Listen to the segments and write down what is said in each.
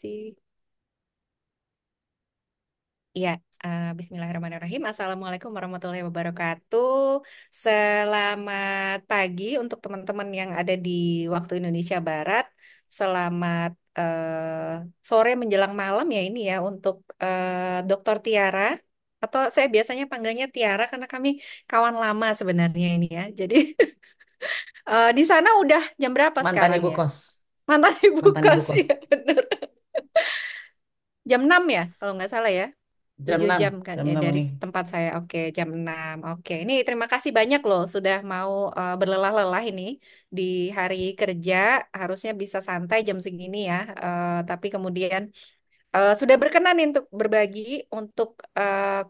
sih. Iya, Bismillahirrahmanirrahim. Assalamualaikum warahmatullahi wabarakatuh. Selamat pagi untuk teman-teman yang ada di waktu Indonesia Barat. Selamat sore menjelang malam ya ini ya untuk Dokter Tiara. Atau saya biasanya panggilnya Tiara karena kami kawan lama sebenarnya ini ya. Jadi di sana udah jam berapa Mantan sekarang ibu ya? kos, Mantan ibu mantan ibu kos kos. ya bener. Jam 6 ya kalau nggak salah ya. Jam 7 6, jam kan jam ya 6 dari ini. tempat saya. Oke, jam 6. Oke, ini terima kasih banyak loh sudah mau berlelah-lelah ini di hari kerja. Harusnya bisa santai jam segini ya. Tapi kemudian sudah berkenan nih untuk berbagi untuk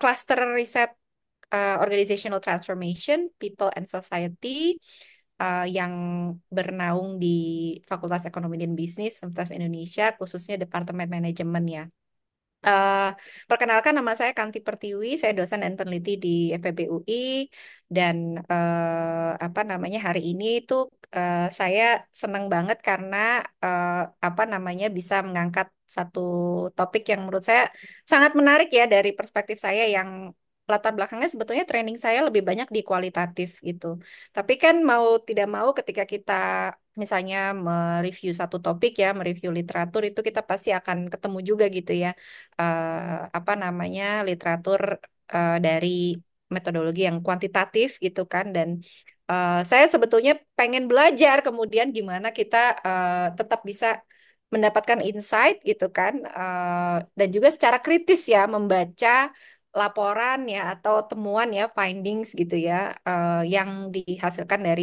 cluster riset Organizational Transformation, People and Society yang bernaung di Fakultas Ekonomi dan Bisnis Universitas Indonesia, khususnya Departemen Manajemen ya. Eh, Perkenalkan nama saya Kanti Pertiwi, saya dosen dan peneliti di FEB UI dan apa namanya hari ini itu saya senang banget karena eh, apa namanya bisa mengangkat satu topik yang menurut saya sangat menarik ya dari perspektif saya yang latar belakangnya sebetulnya training saya lebih banyak di kualitatif gitu. Tapi kan mau tidak mau ketika kita misalnya mereview satu topik ya, mereview literatur itu kita pasti akan ketemu juga gitu ya apa namanya literatur dari metodologi yang kuantitatif gitu kan dan saya sebetulnya pengen belajar kemudian gimana kita tetap bisa mendapatkan insight gitu kan dan juga secara kritis ya membaca laporan ya atau temuan ya findings gitu ya yang dihasilkan dari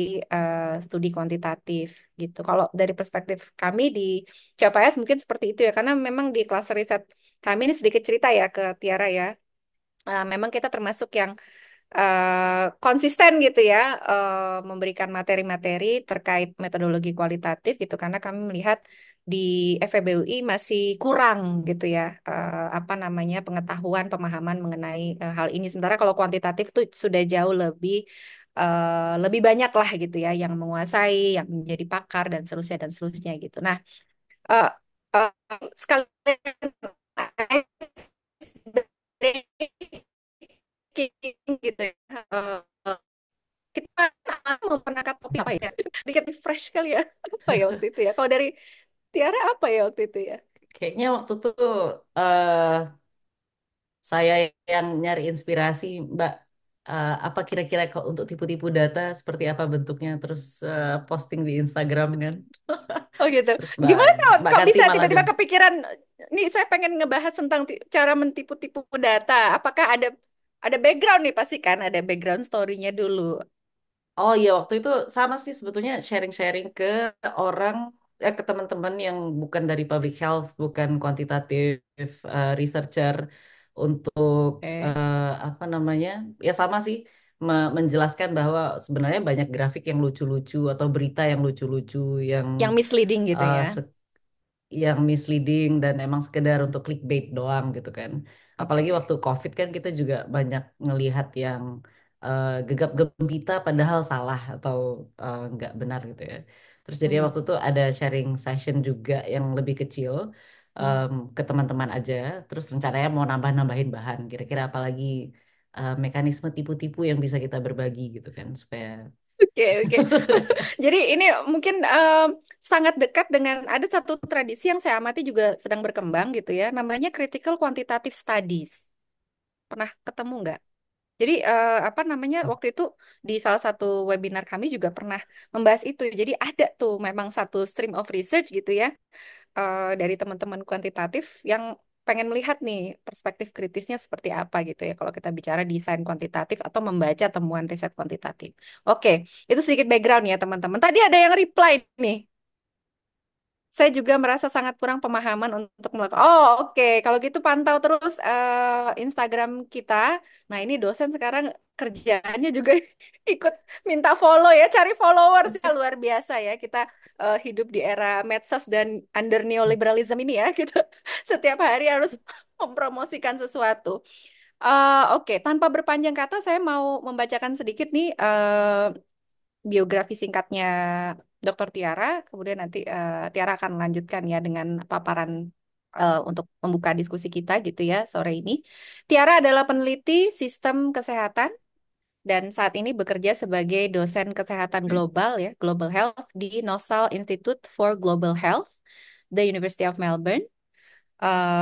studi kuantitatif gitu. Kalau dari perspektif kami di CPS mungkin seperti itu ya karena memang di kelas riset kami ini sedikit cerita ya ke Tiara ya. Memang kita termasuk yang konsisten gitu ya memberikan materi-materi terkait metodologi kualitatif gitu karena kami melihat di FEBUI masih kurang gitu ya apa namanya pengetahuan pemahaman mengenai hal ini. Sementara kalau kuantitatif tuh sudah jauh lebih banyak lah gitu ya yang menguasai, yang menjadi pakar dan seterusnya gitu. Nah, eh, eh, sekalian breaking gitu ya. Kita mau mengangkat topik apa ya? Dikit fresh kali ya. Apa ya waktu itu ya? Kalau dari Tiara apa ya waktu itu ya? Kayaknya waktu itu eh saya yang nyari inspirasi, Mbak. Apa kira-kira kok untuk tipu-tipu data seperti apa bentuknya? Terus posting di Instagram kan? Oh gitu. Terus Mbak Gimana Mbak kok Kanti bisa malah tiba-tiba bilang, kepikiran nih saya pengen ngebahas tentang cara mentipu-tipu data. Apakah ada background nih pasti kan ada background story-nya dulu. oh iya waktu itu sama sih sebetulnya sharing-sharing ke orang, ke teman-teman yang bukan dari public health, bukan kuantitatif researcher untuk Oke. apa namanya, ya sama sih menjelaskan bahwa sebenarnya banyak grafik yang lucu-lucu atau berita yang lucu-lucu yang Yang misleading gitu eh, ya. yang misleading dan emang sekedar untuk clickbait doang gitu kan. Apalagi Oke. waktu COVID kan kita juga banyak ngelihat yang gegap gempita padahal salah atau nggak benar gitu ya. Terus jadi Hmm. waktu itu ada sharing session juga yang lebih kecil Hmm. ke teman-teman aja. Terus rencananya mau nambah-nambahin bahan. Kira-kira apalagi mekanisme tipu-tipu yang bisa kita berbagi gitu kan supaya Oke, oke. Jadi ini mungkin sangat dekat dengan ada satu tradisi yang saya amati juga sedang berkembang gitu ya, namanya critical quantitative studies. Pernah ketemu nggak? Jadi apa namanya waktu itu di salah satu webinar kami juga pernah membahas itu. Jadi ada tuh memang satu stream of research gitu ya dari teman-teman kuantitatif yang pengen melihat nih perspektif kritisnya seperti apa gitu ya kalau kita bicara desain kuantitatif atau membaca temuan riset kuantitatif. Oke, itu sedikit background ya teman-teman. Tadi ada yang reply nih. Saya juga merasa sangat kurang pemahaman untuk melakukan. Oh, oke. Kalau gitu pantau terus Instagram kita. Nah, ini dosen sekarang kerjaannya juga ikut minta follow ya, cari followers ya luar biasa ya. Kita hidup di era medsos dan under neoliberalism ini ya. Kita setiap hari harus mempromosikan sesuatu. Oke, tanpa berpanjang kata, saya mau membacakan sedikit nih biografi singkatnya Dr. Tiara, kemudian nanti Tiara akan melanjutkan ya dengan paparan untuk membuka diskusi kita gitu ya sore ini. Tiara adalah peneliti sistem kesehatan dan saat ini bekerja sebagai dosen kesehatan global ya, Global Health di Nosal Institute for Global Health, the University of Melbourne.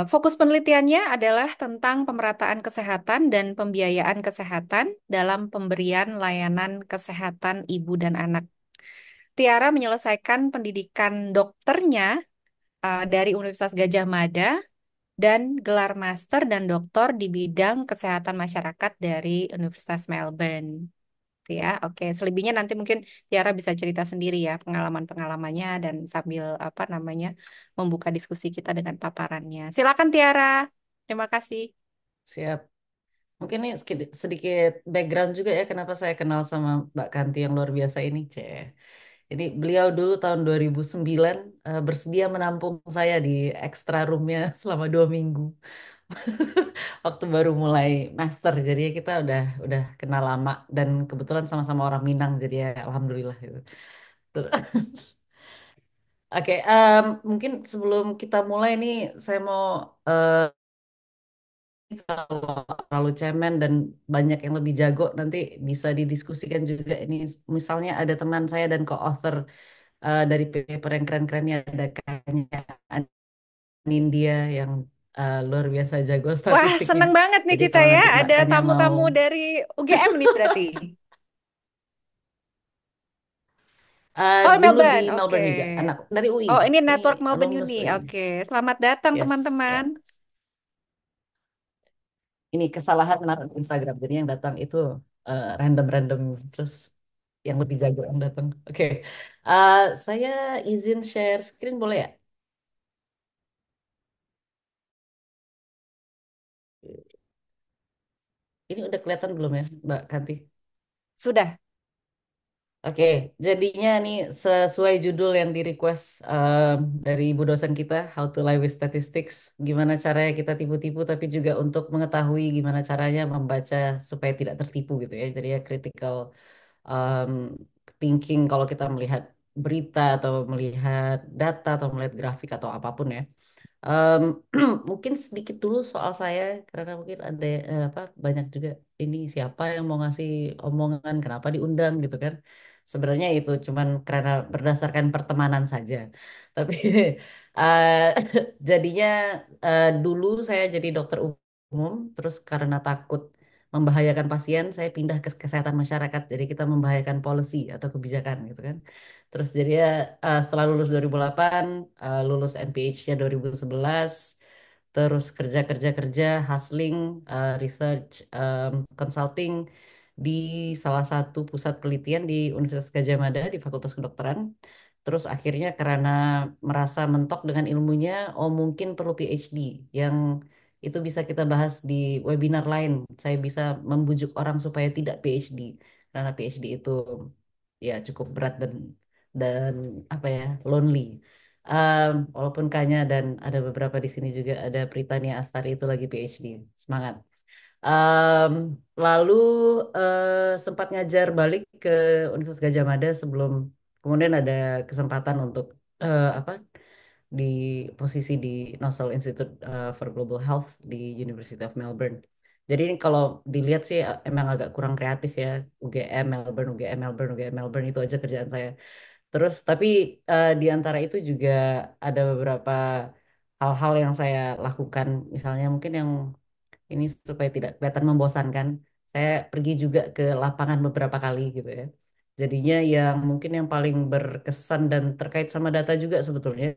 Fokus penelitiannya adalah tentang pemerataan kesehatan dan pembiayaan kesehatan dalam pemberian layanan kesehatan ibu dan anak. Tiara menyelesaikan pendidikan dokternya dari Universitas Gajah Mada dan gelar master dan doktor di bidang kesehatan masyarakat dari Universitas Melbourne. Gitu ya, oke. Selebihnya nanti mungkin Tiara bisa cerita sendiri ya pengalaman-pengalamannya dan sambil apa namanya membuka diskusi kita dengan paparannya. Silakan Tiara. Terima kasih. Siap. Mungkin ini sedikit, sedikit background juga ya kenapa saya kenal sama Mbak Kanti yang luar biasa ini. Ini beliau dulu tahun 2009 bersedia menampung saya di extra roomnya selama 2 minggu. Waktu baru mulai master, jadi ya kita udah kenal lama dan kebetulan sama-sama orang Minang, jadi ya alhamdulillah gitu. Ter- Oke, mungkin sebelum kita mulai nih, saya mau kalau terlalu cemen dan banyak yang lebih jago nanti bisa didiskusikan juga ini. Misalnya ada teman saya dan co-author dari paper yang keren-kerennya ada kayaknya India yang luar biasa jago Wah, statistiknya. seneng banget nih Jadi kita kalau ya. nanti Mbak Ada Tanya mau tamu-tamu dari UGM nih berarti. Oh, dulu di Melbourne. Oke. Melbourne juga, anak dari UI, Oh, ini ini Network Melbourne alumnus Uni. UI. Oke. Selamat datang Yes, teman-teman. ya. Ini kesalahan menaruh di Instagram. Jadi yang datang itu random-random terus yang lebih jago yang datang. Oke. Eh, saya izin share screen boleh ya? Ini udah kelihatan belum ya, Mbak Kanti? Sudah. Oke, jadinya nih sesuai judul yang di request dari ibu dosen kita, How to Lie with Statistics, gimana caranya kita tipu-tipu, tapi juga untuk mengetahui gimana caranya membaca supaya tidak tertipu gitu ya. Jadi ya critical um, thinking kalau kita melihat berita atau melihat data atau melihat grafik atau apapun ya. Em, mungkin sedikit dulu soal saya karena mungkin ada apa banyak juga ini siapa yang mau ngasih omongan kenapa diundang gitu kan. Sebenarnya itu cuman karena berdasarkan pertemanan saja. Tapi eh, jadinya dulu saya jadi dokter umum terus karena takut membahayakan pasien saya pindah ke kesehatan masyarakat. Jadi kita membahayakan policy atau kebijakan gitu kan. Terus jadi ya setelah lulus 2008, lulus MPH-nya 2011, terus kerja hustling, research, consulting di salah satu pusat penelitian di Universitas Gadjah Mada di Fakultas Kedokteran. Terus akhirnya karena merasa mentok dengan ilmunya, oh mungkin perlu PhD yang itu bisa kita bahas di webinar lain. Saya bisa membujuk orang supaya tidak PhD karena PhD itu ya cukup berat dan apa ya lonely. Walaupun Kanya dan ada beberapa di sini juga ada Pritania Astari itu lagi PhD. Semangat. Em, lalu sempat ngajar balik ke Universitas Gadjah Mada sebelum kemudian ada kesempatan untuk apa di posisi di Nosal Institute for Global Health di University of Melbourne. Jadi ini kalau dilihat sih emang agak kurang kreatif ya. UGM Melbourne, UGM Melbourne, UGM Melbourne itu aja kerjaan saya. Terus tapi di antara itu juga ada beberapa hal-hal yang saya lakukan. Misalnya mungkin yang ini supaya tidak kelihatan membosankan. Saya pergi juga ke lapangan beberapa kali gitu ya. Jadinya yang mungkin yang paling berkesan dan terkait sama data juga sebetulnya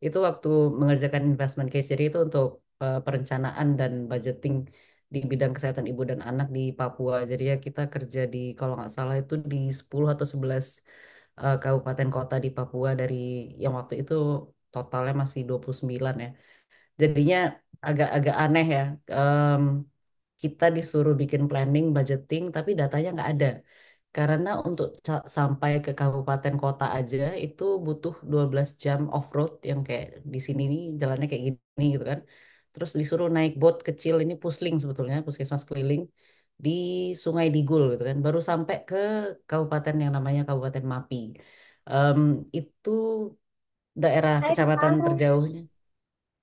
itu waktu mengerjakan investment case. Jadi itu untuk perencanaan dan budgeting di bidang kesehatan ibu dan anak di Papua. Jadi ya kita kerja di kalau nggak salah itu di 10 atau 11 kabupaten kota di Papua dari yang waktu itu totalnya masih 29 ya. Jadinya agak-agak aneh ya. Em, kita disuruh bikin planning, budgeting, tapi datanya nggak ada. Karena untuk sampai ke kabupaten kota aja itu butuh 12 jam off-road yang kayak di sini nih jalannya kayak gini gitu kan. Terus disuruh naik boat kecil ini pusling sebetulnya, puskesmas keliling di Sungai Digul gitu kan. Baru sampai ke kabupaten yang namanya Kabupaten Mapi. Em, itu daerah Saya kecamatan tahu. terjauhnya.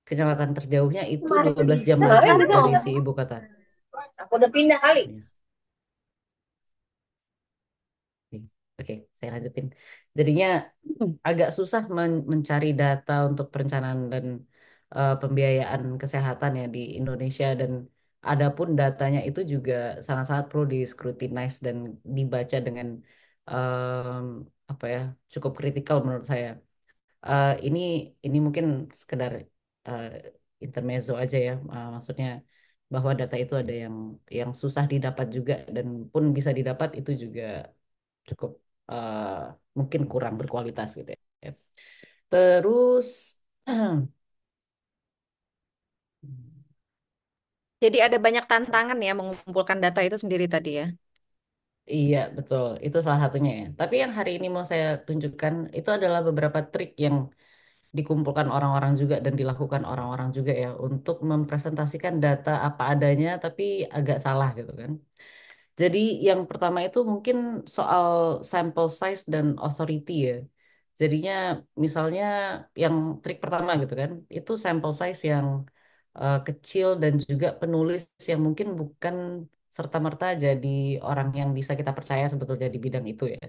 Kecamatan terjauhnya itu Kemarin 12 jam bisa lagi kan dari dong. si ibu kota. Aku udah pindah kali. Ya. Oke, oke, saya lanjutin. Jadinya agak susah mencari data untuk perencanaan dan pembiayaan kesehatan ya di Indonesia dan adapun datanya itu juga sangat-sangat perlu di scrutinize dan dibaca dengan em, apa ya cukup kritikal menurut saya. Ini mungkin sekedar eh, intermezzo aja ya, maksudnya bahwa data itu ada yang susah didapat juga dan pun bisa didapat itu juga cukup eh, mungkin kurang berkualitas gitu ya. Terus Jadi ada banyak tantangan ya mengumpulkan data itu sendiri tadi ya. iya betul itu salah satunya ya. Tapi yang hari ini mau saya tunjukkan itu adalah beberapa trik yang dikumpulkan orang-orang juga dan dilakukan orang-orang juga ya untuk mempresentasikan data apa adanya tapi agak salah gitu kan. Jadi yang pertama itu mungkin soal sample size dan authority ya. Jadinya misalnya yang trik pertama gitu kan, itu sample size yang kecil dan juga penulis yang mungkin bukan serta-merta jadi orang yang bisa kita percaya sebetulnya di bidang itu ya.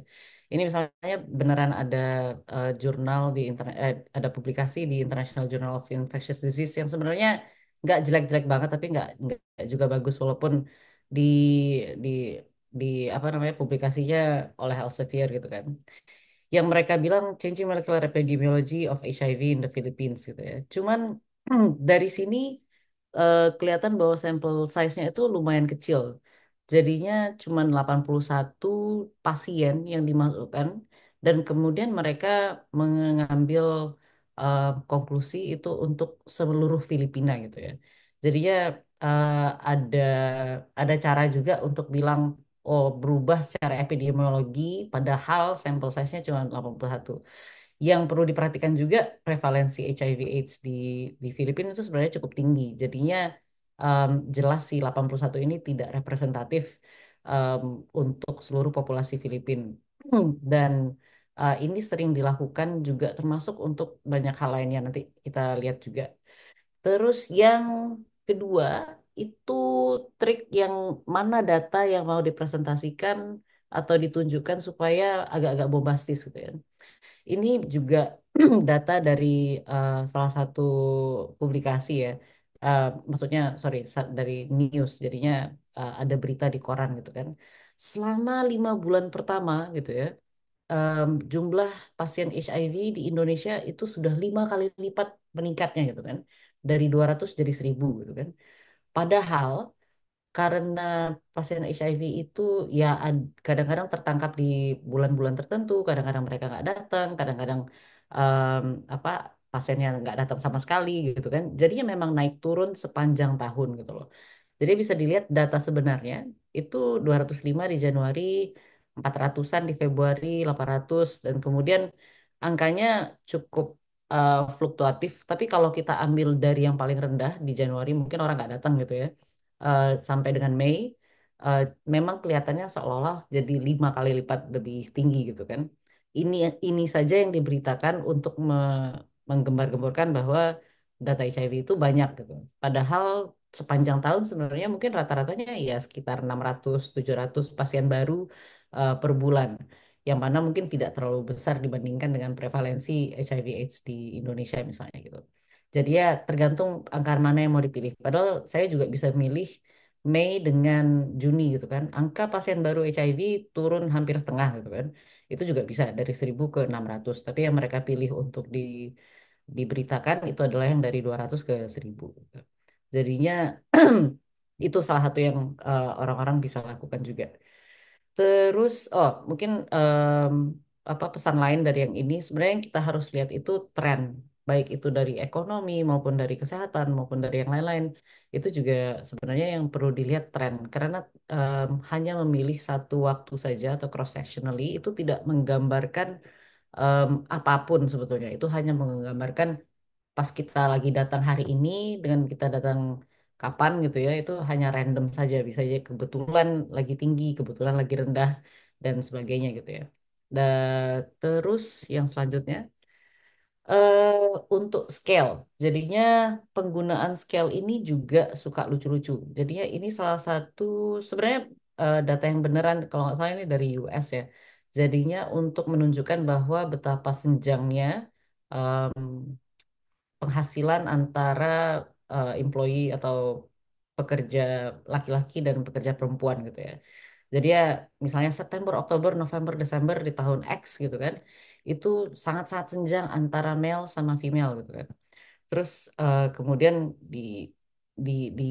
Ini misalnya beneran ada jurnal di internet, ada publikasi di International Journal of Infectious Disease yang sebenarnya nggak jelek-jelek banget tapi nggak juga bagus walaupun di di di apa namanya publikasinya oleh Elsevier gitu kan yang mereka bilang changing molecular epidemiology of HIV in the Philippines gitu ya. Cuman dari sini kelihatan bahwa sampel size-nya itu lumayan kecil. Jadinya cuma 81 pasien yang dimasukkan dan kemudian mereka mengambil konklusi itu untuk seluruh Filipina gitu ya. Jadinya eh, ada cara juga untuk bilang oh berubah secara epidemiologi padahal sampel size-nya cuma 81. Yang perlu diperhatikan juga prevalensi HIV/AIDS di Filipina itu sebenarnya cukup tinggi. Jadinya jelas si 81 ini tidak representatif em, untuk seluruh populasi Filipina. Dan ini sering dilakukan juga termasuk untuk banyak hal lainnya nanti kita lihat juga. Terus yang kedua itu trik yang mana data yang mau dipresentasikan atau ditunjukkan supaya agak-agak bombastis gitu ya. Ini juga data dari salah satu publikasi ya. Maksudnya sorry dari news. Jadinya ada berita di koran gitu kan. Selama 5 bulan pertama gitu ya, jumlah pasien HIV di Indonesia itu sudah 5 kali lipat meningkatnya gitu kan. Dari 200 jadi 1.000 gitu kan. Padahal karena pasien HIV itu ya kadang-kadang tertangkap di bulan-bulan tertentu, kadang-kadang mereka nggak datang, kadang-kadang em, apa pasiennya nggak datang sama sekali gitu kan. Jadinya memang naik turun sepanjang tahun gitu loh. Jadi bisa dilihat data sebenarnya itu 205 di Januari, 400-an di Februari, 800 dan kemudian angkanya cukup fluktuatif. Tapi kalau kita ambil dari yang paling rendah di Januari mungkin orang nggak datang gitu ya sampai dengan Mei, eh, memang kelihatannya seolah-olah jadi 5 kali lipat lebih tinggi gitu kan. Ini saja yang diberitakan untuk menggembar-gemborkan bahwa data HIV itu banyak gitu. Padahal sepanjang tahun sebenarnya mungkin rata-ratanya ya sekitar 600-700 pasien baru per bulan. Yang mana mungkin tidak terlalu besar dibandingkan dengan prevalensi HIV/AIDS di Indonesia misalnya gitu. Jadi ya tergantung angka mana yang mau dipilih. Padahal saya juga bisa milih Mei dengan Juni gitu kan. Angka pasien baru HIV turun hampir setengah gitu kan. Itu juga bisa dari 1.000 ke 600. Tapi yang mereka pilih untuk diberitakan itu adalah yang dari 200 ke 1.000 gitu. Jadinya itu salah satu yang orang-orang bisa lakukan juga. Terus, oh mungkin apa pesan lain dari yang ini sebenarnya yang kita harus lihat itu tren, baik itu dari ekonomi maupun dari kesehatan maupun dari yang lain-lain. Itu juga sebenarnya yang perlu dilihat tren karena hanya memilih satu waktu saja atau cross sectionally itu tidak menggambarkan apapun sebetulnya. Itu hanya menggambarkan pas kita lagi datang hari ini dengan kita datang kapan gitu ya itu hanya random saja bisa aja kebetulan lagi tinggi kebetulan lagi rendah dan sebagainya gitu ya. Dan terus yang selanjutnya Untuk scale, jadinya penggunaan scale ini juga suka lucu-lucu. Jadinya ini salah satu sebenarnya data yang beneran kalau nggak salah ini dari US ya. Jadinya untuk menunjukkan bahwa betapa senjangnya em, penghasilan antara employee atau pekerja laki-laki dan pekerja perempuan gitu ya. Jadi ya misalnya September, Oktober, November, Desember di tahun X gitu kan, itu sangat-sangat senjang antara male sama female gitu kan. Terus kemudian di di di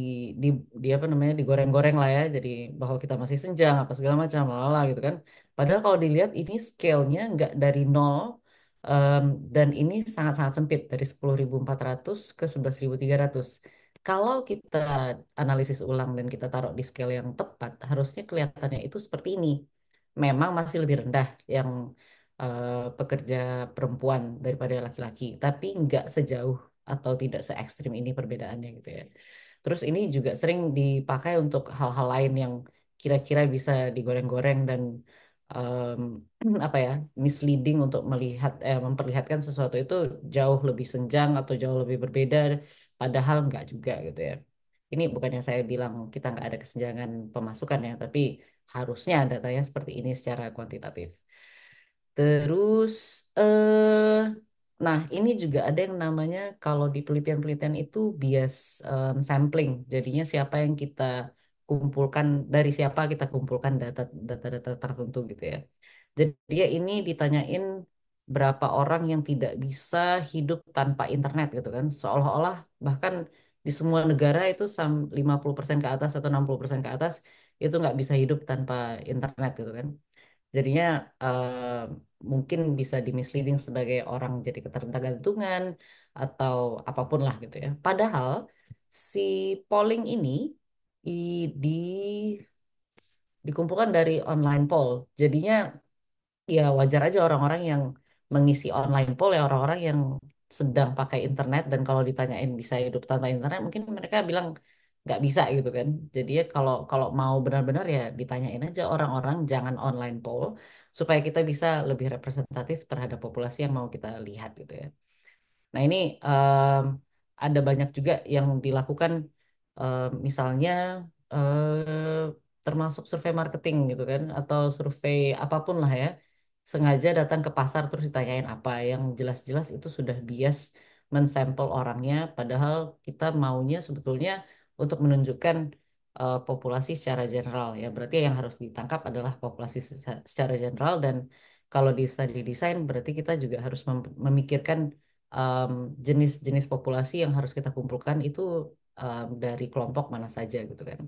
di di apa namanya digoreng-goreng lah ya, jadi bahwa kita masih senjang apa segala macam lalala gitu kan. Padahal kalau dilihat ini scale-nya nggak dari nol, em, dan ini sangat-sangat sempit dari 10.400 ke 11.300. Kalau kita analisis ulang dan kita taruh di scale yang tepat, harusnya kelihatannya itu seperti ini. Memang masih lebih rendah yang pekerja perempuan daripada laki-laki, tapi nggak sejauh atau tidak se ekstrim ini perbedaannya gitu ya. Terus ini juga sering dipakai untuk hal-hal lain yang kira-kira bisa digoreng-goreng dan em, apa ya misleading untuk memperlihatkan sesuatu itu jauh lebih senjang atau jauh lebih berbeda, padahal nggak juga gitu ya. Ini bukannya saya bilang kita nggak ada kesenjangan pemasukan ya, tapi harusnya datanya seperti ini secara kuantitatif. Terus, nah ini juga ada yang namanya kalau di penelitian-penelitian itu bias sampling. Jadinya siapa yang kita kumpulkan, dari siapa kita kumpulkan data-data tertentu gitu ya. Jadi ya ini ditanyain berapa orang yang tidak bisa hidup tanpa internet gitu kan. Seolah-olah bahkan di semua negara itu 50% ke atas atau 60% ke atas itu nggak bisa hidup tanpa internet gitu kan. Jadinya mungkin bisa dimisleading sebagai orang jadi ketergantungan atau apapun lah gitu ya. Padahal si polling ini di dikumpulkan dari online poll. Jadinya ya wajar aja orang-orang yang mengisi online poll ya orang-orang yang sedang pakai internet, dan kalau ditanyain bisa hidup tanpa internet mungkin mereka bilang nggak bisa gitu kan. Jadi ya kalau kalau mau benar-benar ya ditanyain aja orang-orang, jangan online poll, supaya kita bisa lebih representatif terhadap populasi yang mau kita lihat gitu ya. Nah ini ada banyak juga yang dilakukan, misalnya termasuk survei marketing gitu kan, atau survei apapun lah ya, sengaja datang ke pasar terus ditanyain apa yang jelas-jelas itu sudah bias mensampel orangnya, padahal kita maunya sebetulnya untuk menunjukkan populasi secara general ya, berarti yang harus ditangkap adalah populasi secara general. Dan kalau di study design berarti kita juga harus memikirkan um, jenis-jenis populasi yang harus kita kumpulkan itu dari kelompok mana saja gitu kan.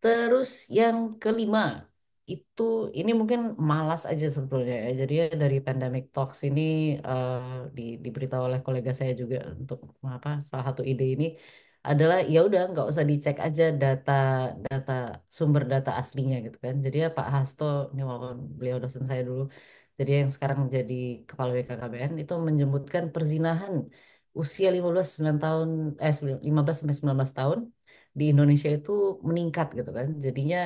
Terus yang kelima itu ini mungkin malas aja sebetulnya ya. Jadi ya dari Pandemic Talks ini eh, diberitahu oleh kolega saya juga untuk apa salah satu ide ini adalah ya udah nggak usah dicek aja data sumber data aslinya gitu kan. Jadi ya Pak Hasto ini walaupun beliau dosen saya dulu, jadi yang sekarang jadi kepala BKKBN itu menyebutkan perzinahan usia 15 sampai 19 tahun di Indonesia itu meningkat gitu kan. Jadinya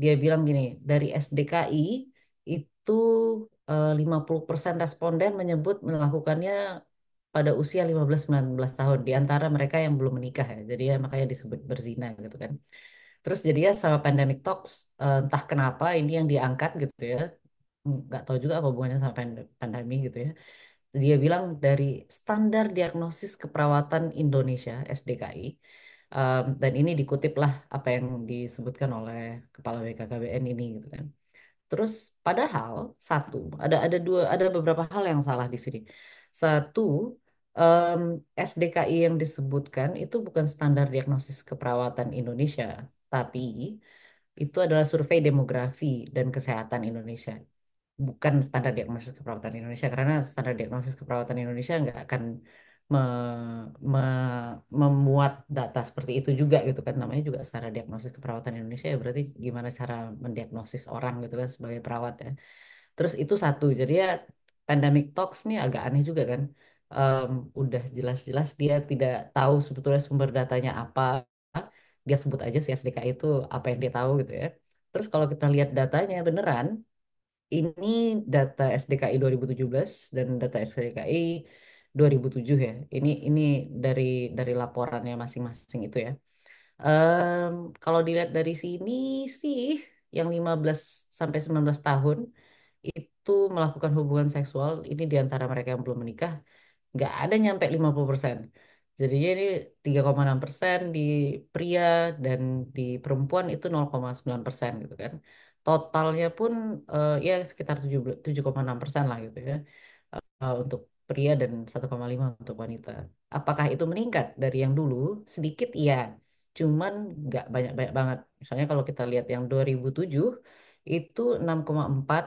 dia bilang gini, dari SDKI itu 50% responden menyebut melakukannya pada usia 15-19 tahun di antara mereka yang belum menikah ya. Jadi ya makanya disebut berzina gitu kan. Terus jadi ya sama Pandemic Talks, entah kenapa ini yang diangkat gitu ya. Nggak tahu juga apa hubungannya sama pandemi gitu ya. Dia bilang dari standar diagnosis keperawatan Indonesia (SDKI), dan ini dikutip lah apa yang disebutkan oleh Kepala BKKBN ini gitu kan. Terus padahal satu ada beberapa hal yang salah di sini. Satu, em, SDKI yang disebutkan itu bukan standar diagnosis keperawatan Indonesia, tapi itu adalah survei demografi dan kesehatan Indonesia, bukan standar diagnosis keperawatan Indonesia, karena standar diagnosis keperawatan Indonesia nggak akan memuat data seperti itu juga gitu kan, namanya juga standar diagnosis keperawatan Indonesia ya, berarti gimana cara mendiagnosis orang gitu kan sebagai perawat ya. Terus itu satu, jadi ya Pandemic Talks nih agak aneh juga kan. Em, udah jelas-jelas dia tidak tahu sebetulnya sumber datanya apa, dia sebut aja si SDK itu apa yang dia tahu gitu ya. Terus kalau kita lihat datanya beneran, ini data SDKI 2017 dan data SDKI 2007 ya. Ini dari dari laporannya masing-masing itu ya. Em, Kalau dilihat dari sini sih yang 15 sampai 19 tahun itu melakukan hubungan seksual ini di antara mereka yang belum menikah nggak ada nyampe 50%. Jadinya ini 3,6% di pria dan di perempuan itu 0,9% gitu kan. Totalnya pun ya sekitar 7,6% lah gitu ya untuk pria dan 1,5 untuk wanita. Apakah itu meningkat dari yang dulu? Sedikit iya, cuman nggak banyak-banyak banget. Misalnya kalau kita lihat yang 2007 itu 6,4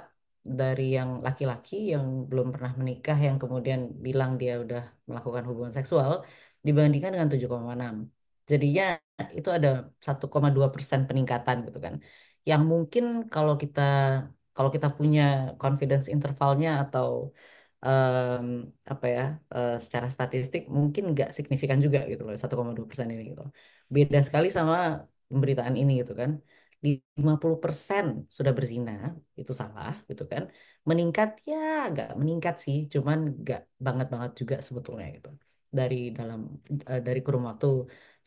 dari yang laki-laki yang belum pernah menikah yang kemudian bilang dia udah melakukan hubungan seksual dibandingkan dengan 7,6. Jadinya itu ada 1,2% peningkatan gitu kan. Yang mungkin kalau kita kalau kita punya confidence intervalnya atau em, apa ya secara statistik mungkin nggak signifikan juga gitu loh 1,2% ini gitu. Beda sekali sama pemberitaan ini gitu kan. 50% sudah berzina itu salah gitu kan. Meningkat ya nggak meningkat sih, cuman nggak banget-banget juga sebetulnya gitu. Dari dalam dari kurun waktu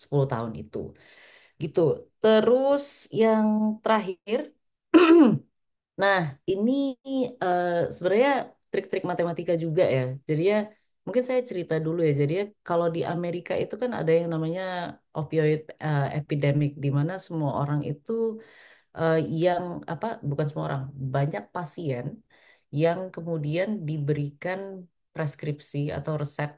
10 tahun itu gitu. Terus yang terakhir nah, ini sebenarnya trik-trik matematika juga ya. Jadi ya, mungkin saya cerita dulu ya. Jadi ya, kalau di Amerika itu kan ada yang namanya opioid epidemic, di mana semua orang itu yang apa? Bukan semua orang, banyak pasien yang kemudian diberikan preskripsi atau resep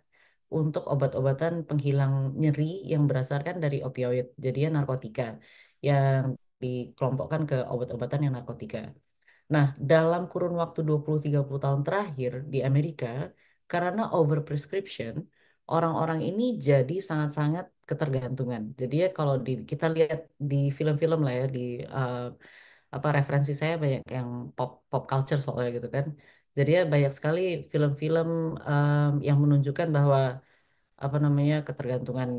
untuk obat-obatan penghilang nyeri yang berdasarkan dari opioid. Jadi ya narkotika yang dikelompokkan ke obat-obatan yang narkotika. Nah, dalam kurun waktu 20-30 tahun terakhir di Amerika, karena overprescription, orang-orang ini jadi sangat-sangat ketergantungan. Jadi ya kalau kita lihat di film-film lah ya, di eh, apa referensi saya banyak yang pop pop culture soalnya gitu kan. Jadi ya banyak sekali film-film yang menunjukkan bahwa apa namanya ketergantungan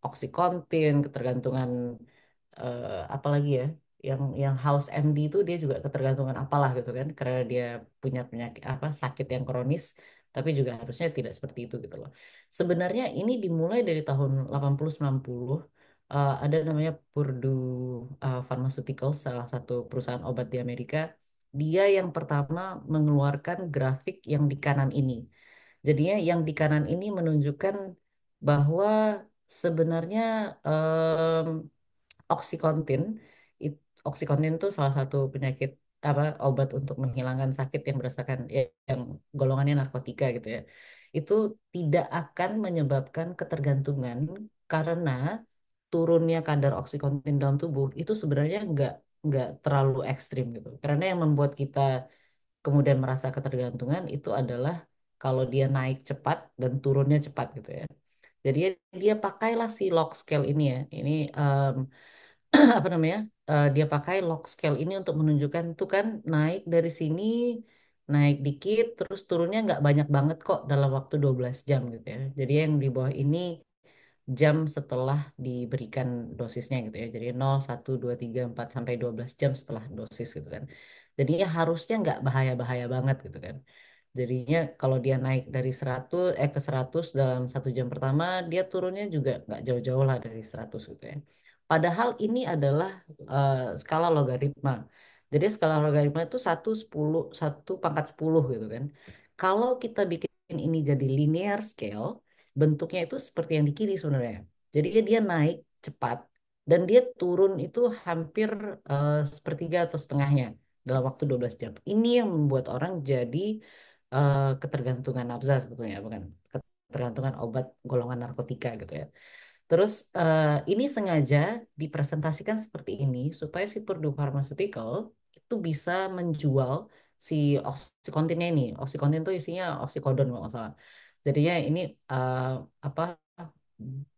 oksikontin, ketergantungan apalagi ya yang House MD itu dia juga ketergantungan apalah gitu kan karena dia punya penyakit apa sakit yang kronis tapi juga harusnya tidak seperti itu gitu loh. Sebenarnya ini dimulai dari tahun 80-90 ada namanya Purdue Pharmaceuticals salah satu perusahaan obat di Amerika. Dia yang pertama mengeluarkan grafik yang di kanan ini. Jadinya yang di kanan ini menunjukkan bahwa sebenarnya Oxycontin, Oxycontin itu salah satu penyakit apa obat untuk menghilangkan sakit yang berdasarkan yang golongannya narkotika gitu ya. Itu tidak akan menyebabkan ketergantungan karena turunnya kadar oksikontin dalam tubuh itu sebenarnya nggak terlalu ekstrim gitu. Karena yang membuat kita kemudian merasa ketergantungan itu adalah kalau dia naik cepat dan turunnya cepat gitu ya. Jadi dia pakailah si log scale ini ya. Ini apa namanya dia pakai log scale ini untuk menunjukkan tuh kan naik dari sini naik dikit terus turunnya nggak banyak banget kok dalam waktu 12 jam gitu ya jadi yang di bawah ini jam setelah diberikan dosisnya gitu ya jadi 0, 1, 2, 3, 4 sampai 12 jam setelah dosis gitu kan jadinya harusnya nggak bahaya-bahaya banget gitu kan jadinya kalau dia naik dari 100 ke 100 dalam 1 jam pertama dia turunnya juga nggak jauh-jauh lah dari 100 gitu ya padahal ini adalah skala logaritma. Jadi skala logaritma itu 1/10, 1/10 gitu kan. Kalau kita bikin ini jadi linear scale, bentuknya itu seperti yang di kiri sebenarnya. Jadi dia naik cepat dan dia turun itu hampir sepertiga atau setengahnya dalam waktu 12 jam. Ini yang membuat orang jadi ketergantungan nafsa sebetulnya, bukan ketergantungan obat golongan narkotika gitu ya. Terus ini sengaja dipresentasikan seperti ini supaya si Purdue Pharmaceutical itu bisa menjual si oksikontinnya ini. Oksikontin itu isinya oksikodon kalau nggak salah. Jadinya ini apa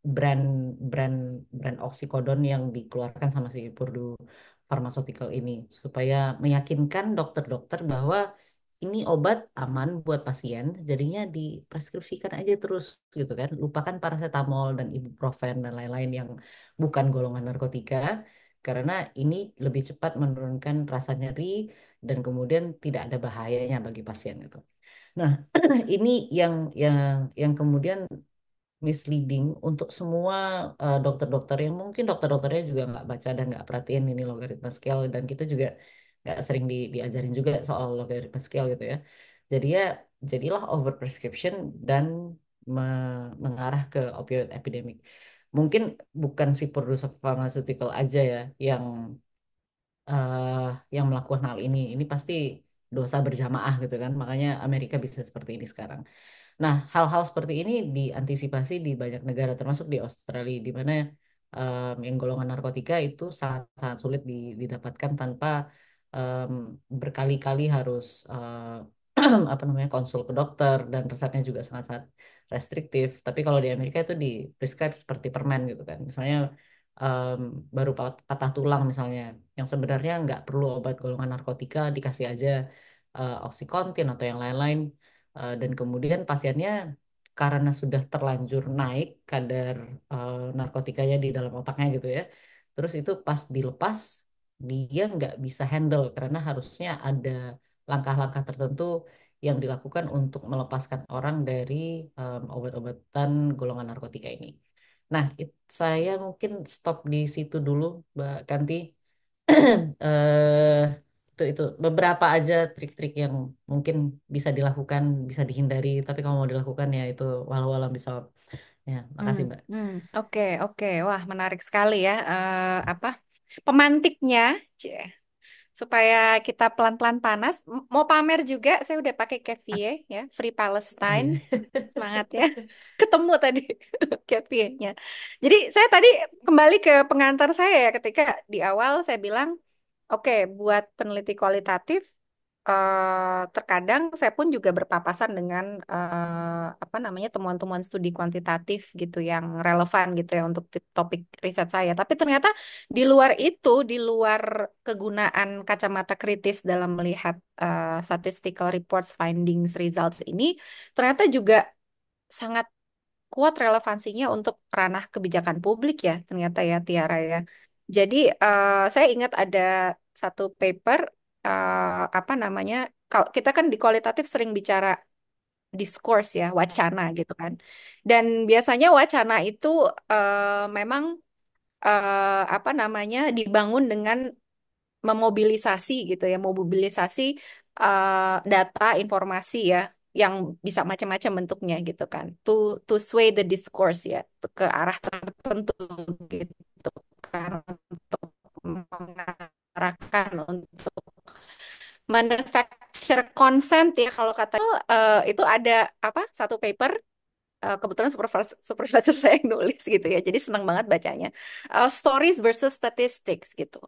brand brand brand oksikodon yang dikeluarkan sama si Purdue Pharmaceutical ini supaya meyakinkan dokter-dokter bahwa ini obat aman buat pasien, jadinya dipreskripsikan aja terus gitu kan. Lupakan paracetamol dan ibuprofen dan lain-lain yang bukan golongan narkotika karena ini lebih cepat menurunkan rasa nyeri dan kemudian tidak ada bahayanya bagi pasien gitu. Nah, ini yang kemudian misleading untuk semua dokter-dokter yang mungkin dokter-dokternya juga nggak baca dan nggak perhatiin ini logaritma scale, dan kita juga nggak sering diajarin juga soal logaritma scale gitu ya. Jadi ya jadilah over prescription dan mengarah ke opioid epidemic. Mungkin bukan si produsen pharmaceutical aja ya yang eh, yang melakukan hal ini. Ini pasti dosa berjamaah gitu kan. Makanya Amerika bisa seperti ini sekarang. Nah, hal-hal seperti ini diantisipasi di banyak negara, termasuk di Australia, di mana yang golongan narkotika itu sangat-sangat sulit didapatkan tanpa em, berkali-kali harus apa namanya konsul ke dokter, dan resepnya juga sangat-sangat restriktif. Tapi kalau di Amerika itu di prescribe seperti permen gitu kan. Misalnya em, baru patah tulang misalnya, yang sebenarnya nggak perlu obat golongan narkotika, dikasih aja Oxycontin atau yang lain-lain. Dan kemudian pasiennya karena sudah terlanjur naik kadar narkotikanya di dalam otaknya gitu ya. Terus itu pas dilepas dia nggak bisa handle karena harusnya ada langkah-langkah tertentu yang dilakukan untuk melepaskan orang dari obat-obatan golongan narkotika ini. Nah, saya mungkin stop di situ dulu, Mbak Kanti. eh itu beberapa aja trik-trik yang mungkin bisa dilakukan, bisa dihindari, tapi kalau mau dilakukan ya itu walau-walau bisa. Ya, Hmm, makasih Mbak. oke, oke. Wah, menarik sekali ya. Apa pemantiknya, Cie. Supaya kita pelan-pelan panas. Mau pamer juga, saya udah pakai Kevie ya, Free Palestine. Iya. Semangat ya. Ketemu tadi Kevie-nya. Jadi saya tadi kembali ke pengantar saya ya, ketika di awal saya bilang, oke, buat peneliti kualitatif, terkadang saya pun juga berpapasan dengan apa namanya temuan-temuan studi kuantitatif gitu yang relevan gitu ya untuk topik riset saya. Tapi ternyata di luar itu, di luar kegunaan kacamata kritis dalam melihat statistical reports, findings, results ini, ternyata juga sangat kuat relevansinya untuk ranah kebijakan publik ya, ternyata ya Tiara ya. Jadi saya ingat ada satu paper apa namanya, kalau kita kan di kualitatif sering bicara discourse ya, wacana gitu kan. Dan biasanya wacana itu memang apa namanya dibangun dengan memobilisasi gitu ya, memobilisasi data, informasi ya, yang bisa macam-macam bentuknya gitu kan, to sway the discourse ya, ke arah tertentu gitu kan, untuk mengarahkan untuk manufacture consent ya kalau kata itu ada apa satu paper kebetulan supervisor saya yang nulis gitu ya, jadi senang banget bacanya. Stories versus statistics gitu,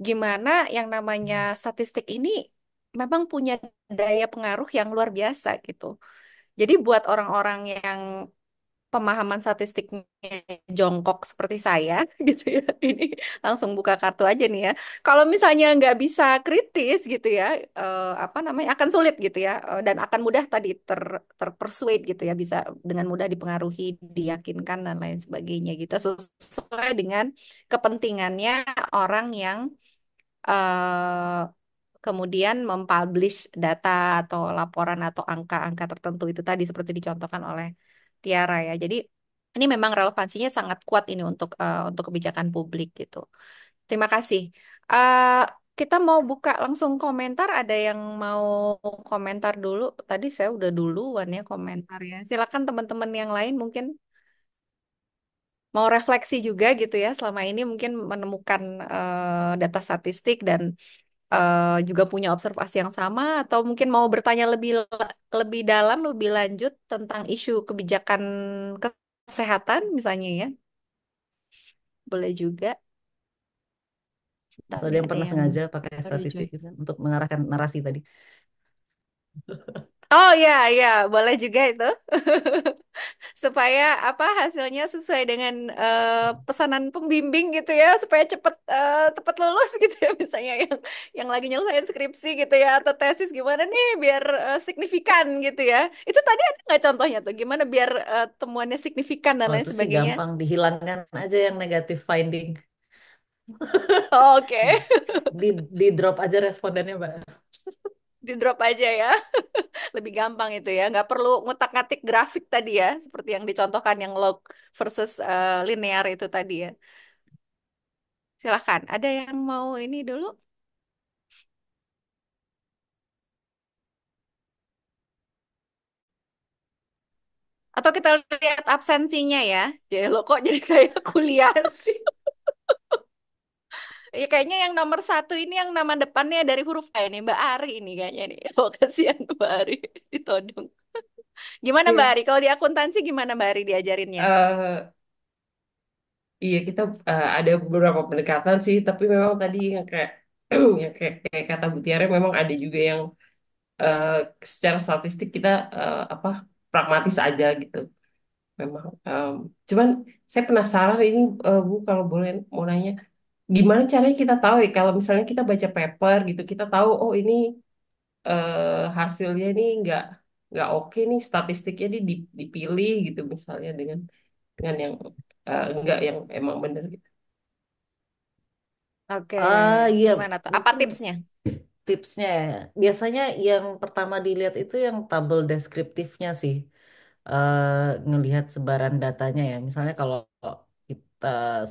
gimana yang namanya statistik ini memang punya daya pengaruh yang luar biasa gitu. Jadi buat orang-orang yang pemahaman statistiknya jongkok seperti saya gitu ya, ini langsung buka kartu aja nih ya. Kalau misalnya nggak bisa kritis gitu ya, apa namanya akan sulit gitu ya, dan akan mudah tadi terpersuade gitu ya, bisa dengan mudah dipengaruhi, diyakinkan dan lain sebagainya gitu, sesuai dengan kepentingannya orang yang eh, kemudian mempublish data atau laporan atau angka-angka tertentu itu tadi seperti dicontohkan oleh Tiara ya. Jadi ini memang relevansinya sangat kuat ini untuk kebijakan publik gitu. Terima kasih. Eh, kita mau buka langsung komentar. Ada yang mau komentar dulu? Tadi saya udah duluan ya komentar ya. Silakan teman-teman yang lain mungkin mau refleksi juga gitu ya. Selama ini mungkin menemukan data statistik dan juga punya observasi yang sama, atau mungkin mau bertanya lebih dalam, lebih lanjut tentang isu kebijakan kesehatan misalnya ya. Boleh juga. Sebentar Atau ada nih yang ada pernah yang sengaja pakai baru statistik join. gitu kan, untuk mengarahkan narasi tadi. Oh ya, ya, boleh juga itu. Supaya apa hasilnya sesuai dengan pesanan pembimbing gitu ya, supaya cepet lulus gitu ya, misalnya yang lagi nyelesain skripsi gitu ya atau tesis, gimana nih biar signifikan gitu ya. Itu tadi ada nggak contohnya tuh gimana biar temuannya signifikan dan Oh, lain itu sih sebagainya? gampang, dihilangkan aja yang negatif finding. Oke. Di, di drop aja respondennya, Mbak. Di drop aja ya. Lebih gampang itu ya. Nggak perlu ngutak-ngatik grafik tadi ya. Seperti yang dicontohkan yang log versus linear itu tadi ya. Silahkan. Ada yang mau ini dulu? Atau kita lihat absensinya ya. Jadi lo kok jadi kayak kuliah. Sensi. Ya kayaknya yang nomor satu ini yang nama depannya dari huruf A ini. Mbak Ari ini kayaknya nih. Oh kasihan Mbak Ari ditodong. Gimana Mbak Iya, Ari? Kalau di akuntansi gimana Mbak Ari diajarinnya? eh iya kita ada beberapa pendekatan sih, tapi memang tadi yang kayak kayak kata Bu Tiara memang ada juga yang eh, secara statistik kita apa pragmatis aja gitu. Memang, cuman saya penasaran ini Bu kalau boleh mau nanya, gimana caranya kita tahu ya kalau misalnya kita baca paper gitu, kita tahu oh ini hasilnya ini nggak oke nih statistiknya dipilih gitu misalnya dengan yang enggak yang emang bener gitu. Oke, Iya, gimana tuh? Apa mungkin tipsnya? tipsnya ya. Biasanya yang pertama dilihat itu yang tabel deskriptifnya sih. Ngelihat sebaran datanya ya. Misalnya kalau kita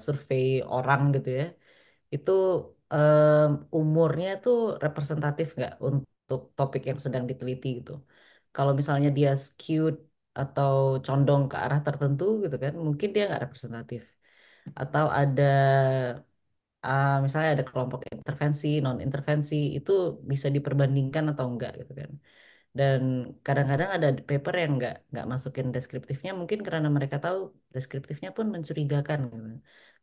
survei orang gitu ya, itu umurnya tuh representatif nggak untuk topik yang sedang diteliti gitu. Kalau misalnya dia skewed atau condong ke arah tertentu gitu kan, mungkin dia nggak representatif. Atau ada misalnya ada kelompok intervensi, non intervensi, itu bisa diperbandingkan atau enggak gitu kan. Dan kadang-kadang ada paper yang nggak masukin deskriptifnya mungkin karena mereka tahu deskriptifnya pun mencurigakan gitu.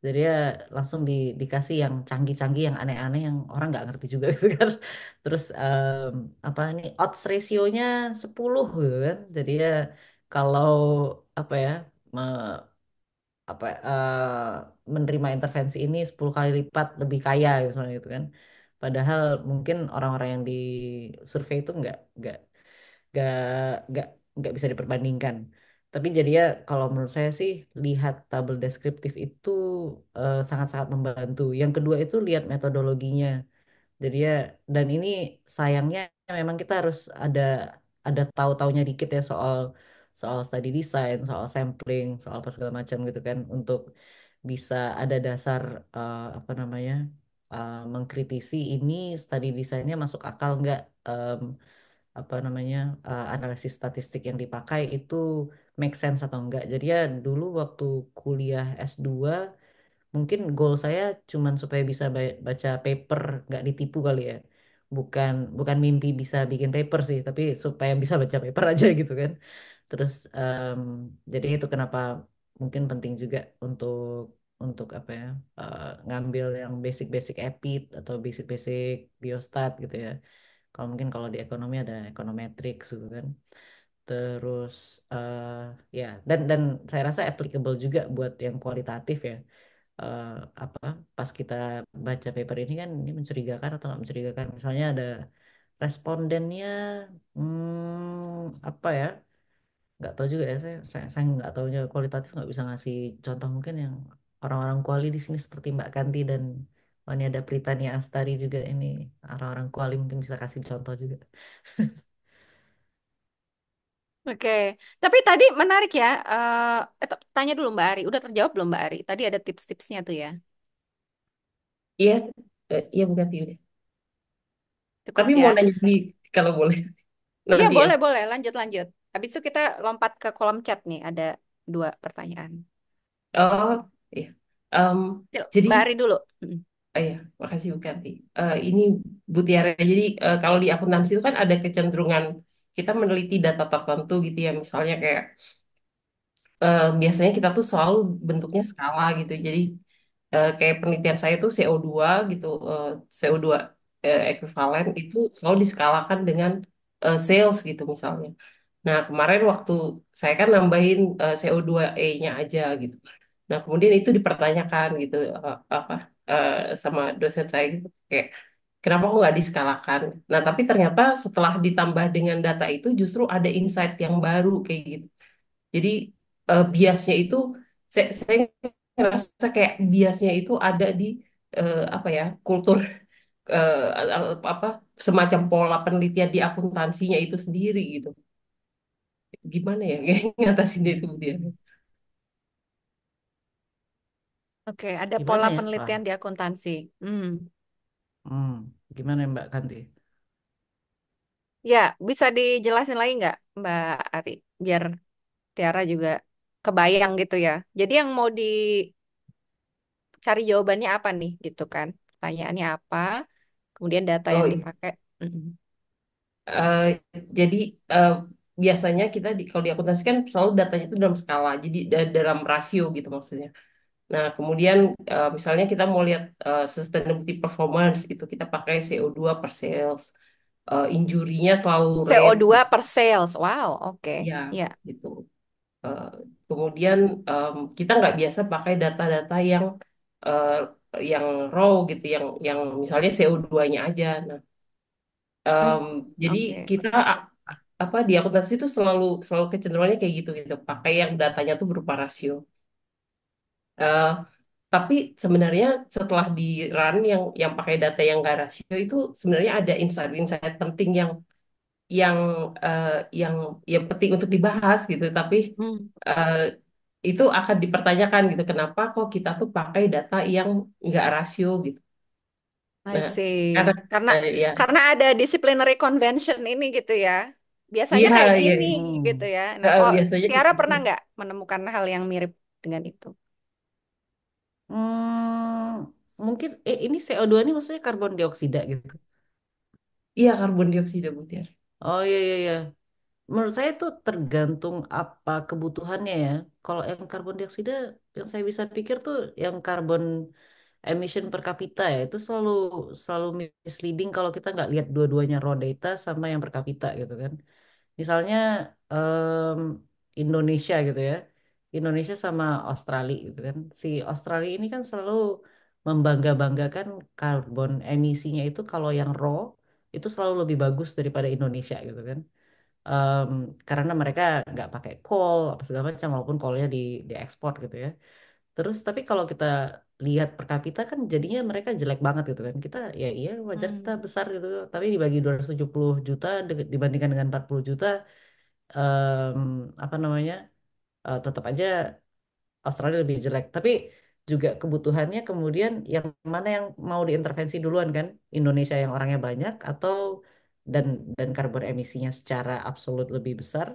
Jadi ya langsung dikasih yang canggih-canggih, yang aneh-aneh, yang orang nggak ngerti juga gitu kan. Terus apa ini odds ratio-nya 10 gitu kan. Jadi ya kalau apa ya apa menerima intervensi ini 10 kali lipat lebih kaya misalnya gitu kan. Padahal mungkin orang-orang yang di survei itu nggak nggak nggak bisa diperbandingkan. Tapi jadi ya kalau menurut saya sih lihat tabel deskriptif itu sangat-sangat membantu. Yang kedua itu lihat metodologinya. Jadi ya, dan ini sayangnya memang kita harus ada tahu-taunya dikit ya soal soal study design, soal sampling, soal apa segala macam gitu kan untuk bisa ada dasar apa namanya mengkritisi ini study desainnya masuk akal nggak, apa namanya analisis statistik yang dipakai itu make sense atau enggak. Jadi ya dulu waktu kuliah S2 mungkin goal saya cuman supaya bisa baca paper nggak ditipu kali ya. Bukan bukan mimpi bisa bikin paper sih, tapi supaya bisa baca paper aja gitu kan. Terus jadi itu kenapa mungkin penting juga untuk apa ya ngambil yang basic-basic EPID atau basic-basic biostat gitu ya. Kalau mungkin kalau di ekonomi ada econometrics gitu kan. Terus ya dan saya rasa applicable juga buat yang kualitatif ya. Eh, apa pas kita baca paper ini kan ini mencurigakan atau nggak mencurigakan. Misalnya ada respondennya apa ya? Nggak tahu juga ya saya nggak tahunya kualitatif nggak bisa ngasih contoh mungkin yang orang-orang kuali di sini seperti Mbak Kanti dan ini ada Pritania Astari juga ini orang-orang kuali mungkin bisa kasih contoh juga. Oke, tapi tadi menarik ya. Tanya dulu Mbak Ari, udah terjawab belum Mbak Ari? Tadi ada tips-tipsnya tuh ya. Iya, iya bukan udah. Cukup Tapi mau ya. nanya lagi kalau boleh Iya nanti ya. boleh boleh lanjut lanjut. Habis itu kita lompat ke kolom chat nih. Ada dua pertanyaan. Oh, iya. Em, jadi, Mbak Ari dulu. Mm. ya, makasih Bu Kanti. Ini Bu Tiara. Jadi kalau di akuntansi itu kan ada kecenderungan kita meneliti data tertentu gitu ya. Misalnya kayak biasanya kita tuh selalu bentuknya skala gitu. Jadi kayak penelitian saya tuh CO2 gitu, CO2 ekuivalen itu selalu diskalakan dengan sales gitu misalnya. Nah, kemarin waktu saya kan nambahin CO2e-nya aja gitu. Nah, kemudian itu dipertanyakan gitu apa sama dosen saya gitu kayak kenapa kok nggak diskalakan? Nah, tapi ternyata setelah ditambah dengan data itu justru ada insight yang baru kayak gitu. Jadi biasnya itu saya ngerasa kayak biasnya itu ada di apa ya kultur apa semacam pola penelitian di akuntansinya itu sendiri gitu. Gimana ya kayak ngatasinnya itu dia. Oke, ada pola Gimana ya, penelitian Pak? di akuntansi. Hmm. Hmm, gimana ya, Mbak Kanti? Ya, bisa dijelasin lagi nggak, Mbak Ari? Biar Tiara juga kebayang gitu ya. Jadi yang mau dicari jawabannya apa nih, gitu kan? Pertanyaannya apa? Kemudian data yang Oh, dipakai. Mm-mm. eh, jadi biasanya kita kalau di akuntansi kan selalu datanya itu dalam skala, jadi dalam rasio gitu maksudnya. Nah, kemudian misalnya kita mau lihat sustainability performance itu kita pakai CO2 per sales. Injurinya selalu rate CO2 gitu. per sales. Wow, oke. Ya, Ya. gitu. Eh, Kemudian kita nggak biasa pakai data-data eh, yang raw gitu, yang misalnya CO2-nya aja. Nah, Hmm, jadi oke. kita apa di akuntansi itu selalu selalu kecenderungannya kayak gitu gitu, pakai yang datanya tuh berupa rasio. Eh, tapi sebenarnya setelah di run yang pakai data yang nggak rasio itu sebenarnya ada insight-insight penting yang eh, yang yang penting untuk dibahas gitu. Tapi Hmm, eh, itu akan dipertanyakan gitu, kenapa kok kita tuh pakai data yang nggak rasio gitu. I Nah, karena see. Karena ya, karena ada disciplinary convention ini gitu ya. Biasanya iya, kayak iya, gini iya. gitu ya. Nah, kok Biasanya kayak Tiara gitu. pernah nggak menemukan hal yang mirip dengan itu? Mungkin ini CO2 ini maksudnya karbon dioksida gitu. Iya, karbon dioksida Butiar. Oh iya iya iya. Menurut saya itu tergantung apa kebutuhannya ya. Kalau yang karbon dioksida yang saya bisa pikir tuh yang karbon emission per kapita ya itu selalu selalu misleading kalau kita nggak lihat dua-duanya raw data sama yang per kapita gitu kan. Misalnya em, Indonesia gitu ya. Indonesia sama Australia gitu kan. Si Australia ini kan selalu membangga-banggakan karbon emisinya itu kalau yang raw itu selalu lebih bagus daripada Indonesia gitu kan. Em, karena mereka nggak pakai coal apa segala macam walaupun coalnya diekspor gitu ya. Terus tapi kalau kita lihat per kapita kan jadinya mereka jelek banget gitu kan. Kita ya iya wajar kita Hmm. besar gitu. Tapi dibagi 270 juta dibandingkan dengan 40 juta em, apa namanya tetap aja Australia lebih jelek. Tapi juga kebutuhannya kemudian yang mana yang mau diintervensi duluan kan? Indonesia yang orangnya banyak atau dan dan karbon emisinya secara absolut lebih besar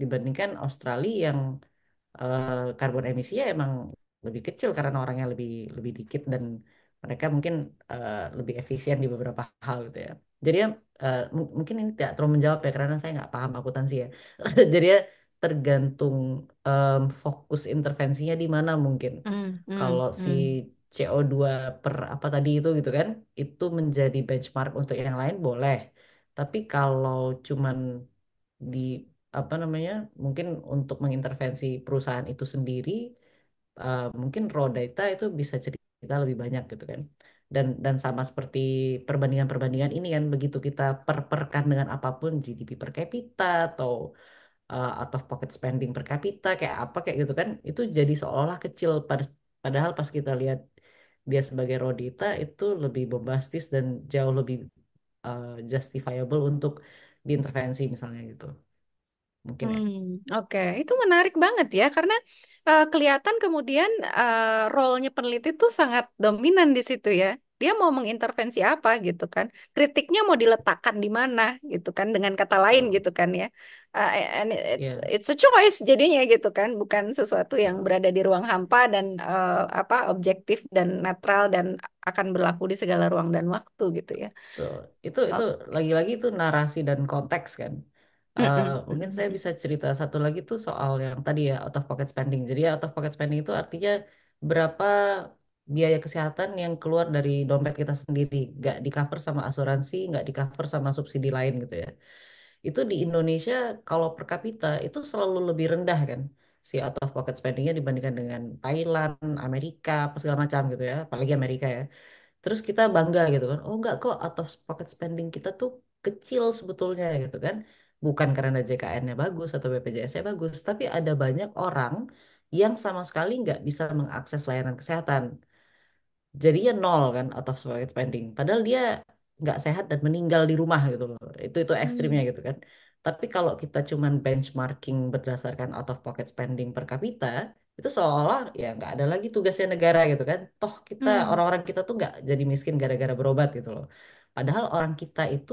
dibandingkan Australia yang karbon emisinya emang lebih kecil karena orangnya lebih lebih dikit dan mereka mungkin lebih efisien di beberapa hal gitu ya. Jadi ya mungkin ini tidak terlalu menjawab ya karena saya nggak paham akuntansi ya. Jadi ya tergantung fokus intervensinya di mana mungkin. Hmm, hmm, Kalau si hmm, CO2 per apa tadi itu gitu kan, itu menjadi benchmark untuk yang lain boleh. Tapi kalau cuman di apa namanya mungkin untuk mengintervensi perusahaan itu sendiri mungkin raw data itu bisa cerita lebih banyak gitu kan dan sama seperti perbandingan-perbandingan ini kan begitu kita perkan dengan apapun GDP per kapita atau out of pocket spending per kapita kayak apa kayak gitu kan itu jadi seolah kecil padahal pas kita lihat dia sebagai raw data itu lebih bombastis dan jauh lebih justifiable untuk diintervensi misalnya gitu mungkin ya. hmm. Oke, itu menarik banget ya, karena kelihatan kemudian role-nya peneliti itu sangat dominan di situ ya. Dia mau mengintervensi apa gitu kan? Kritiknya mau diletakkan di mana gitu kan? Dengan kata lain Betul. gitu kan ya. And Iya, it's a choice jadinya gitu kan, bukan sesuatu yang betul. berada di ruang hampa dan apa objektif dan netral dan akan berlaku di segala ruang dan waktu gitu ya. Tuh, itu lagi-lagi itu narasi dan konteks kan. Mm-mm, Mungkin saya mm-mm, bisa cerita satu lagi tuh soal yang tadi ya out of pocket spending. Jadi ya, out of pocket spending itu artinya berapa biaya kesehatan yang keluar dari dompet kita sendiri, nggak di cover sama asuransi, nggak di cover sama subsidi lain gitu ya. Itu di Indonesia kalau per kapita itu selalu lebih rendah kan si out of pocket spendingnya dibandingkan dengan Thailand, Amerika, apa segala macam gitu ya, apalagi Amerika ya. Terus kita bangga gitu kan, oh enggak kok out of pocket spending kita tuh kecil sebetulnya gitu kan. Bukan karena JKN-nya bagus atau BPJS-nya bagus, tapi ada banyak orang yang sama sekali nggak bisa mengakses layanan kesehatan. Jadinya nol kan out of pocket spending. Padahal dia nggak sehat dan meninggal di rumah gitu loh. Itu ekstrimnya Hmm. gitu kan. Tapi kalau kita cuman benchmarking berdasarkan out of pocket spending per kapita, itu seolah ya nggak ada lagi tugasnya negara gitu kan. Toh kita Hmm. orang-orang kita tuh nggak jadi miskin gara-gara berobat gitu loh. Padahal orang kita itu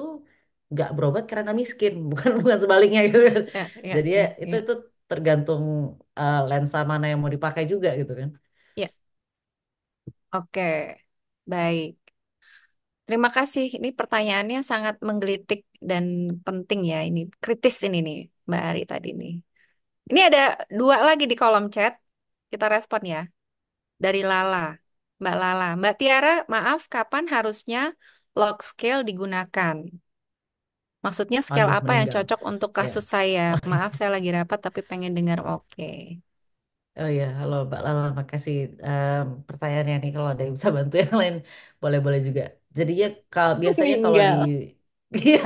nggak berobat karena miskin, bukan sebaliknya gitu kan. Ya, ya, Jadi ya ya, itu ya. itu tergantung lensa mana yang mau dipakai juga gitu kan. Ya, oke. Baik. Terima kasih. Ini pertanyaannya sangat menggelitik dan penting ya. Ini kritis ini nih, Mbak Ari tadi nih. Ini ada dua lagi di kolom chat. Kita respon ya. Dari Lala. Mbak Lala. Mbak Tiara, maaf, kapan harusnya log scale digunakan? Maksudnya scale Aduh, apa yang meninggal. cocok untuk Ya. kasus saya? Oke. Maaf, saya lagi rapat tapi pengen dengar oke. Oh ya, halo Mbak Lala, makasih pertanyaannya nih. Kalau ada yang bisa bantu yang lain, boleh-boleh juga. Jadinya kalau biasanya kalau di Meninggal. iya,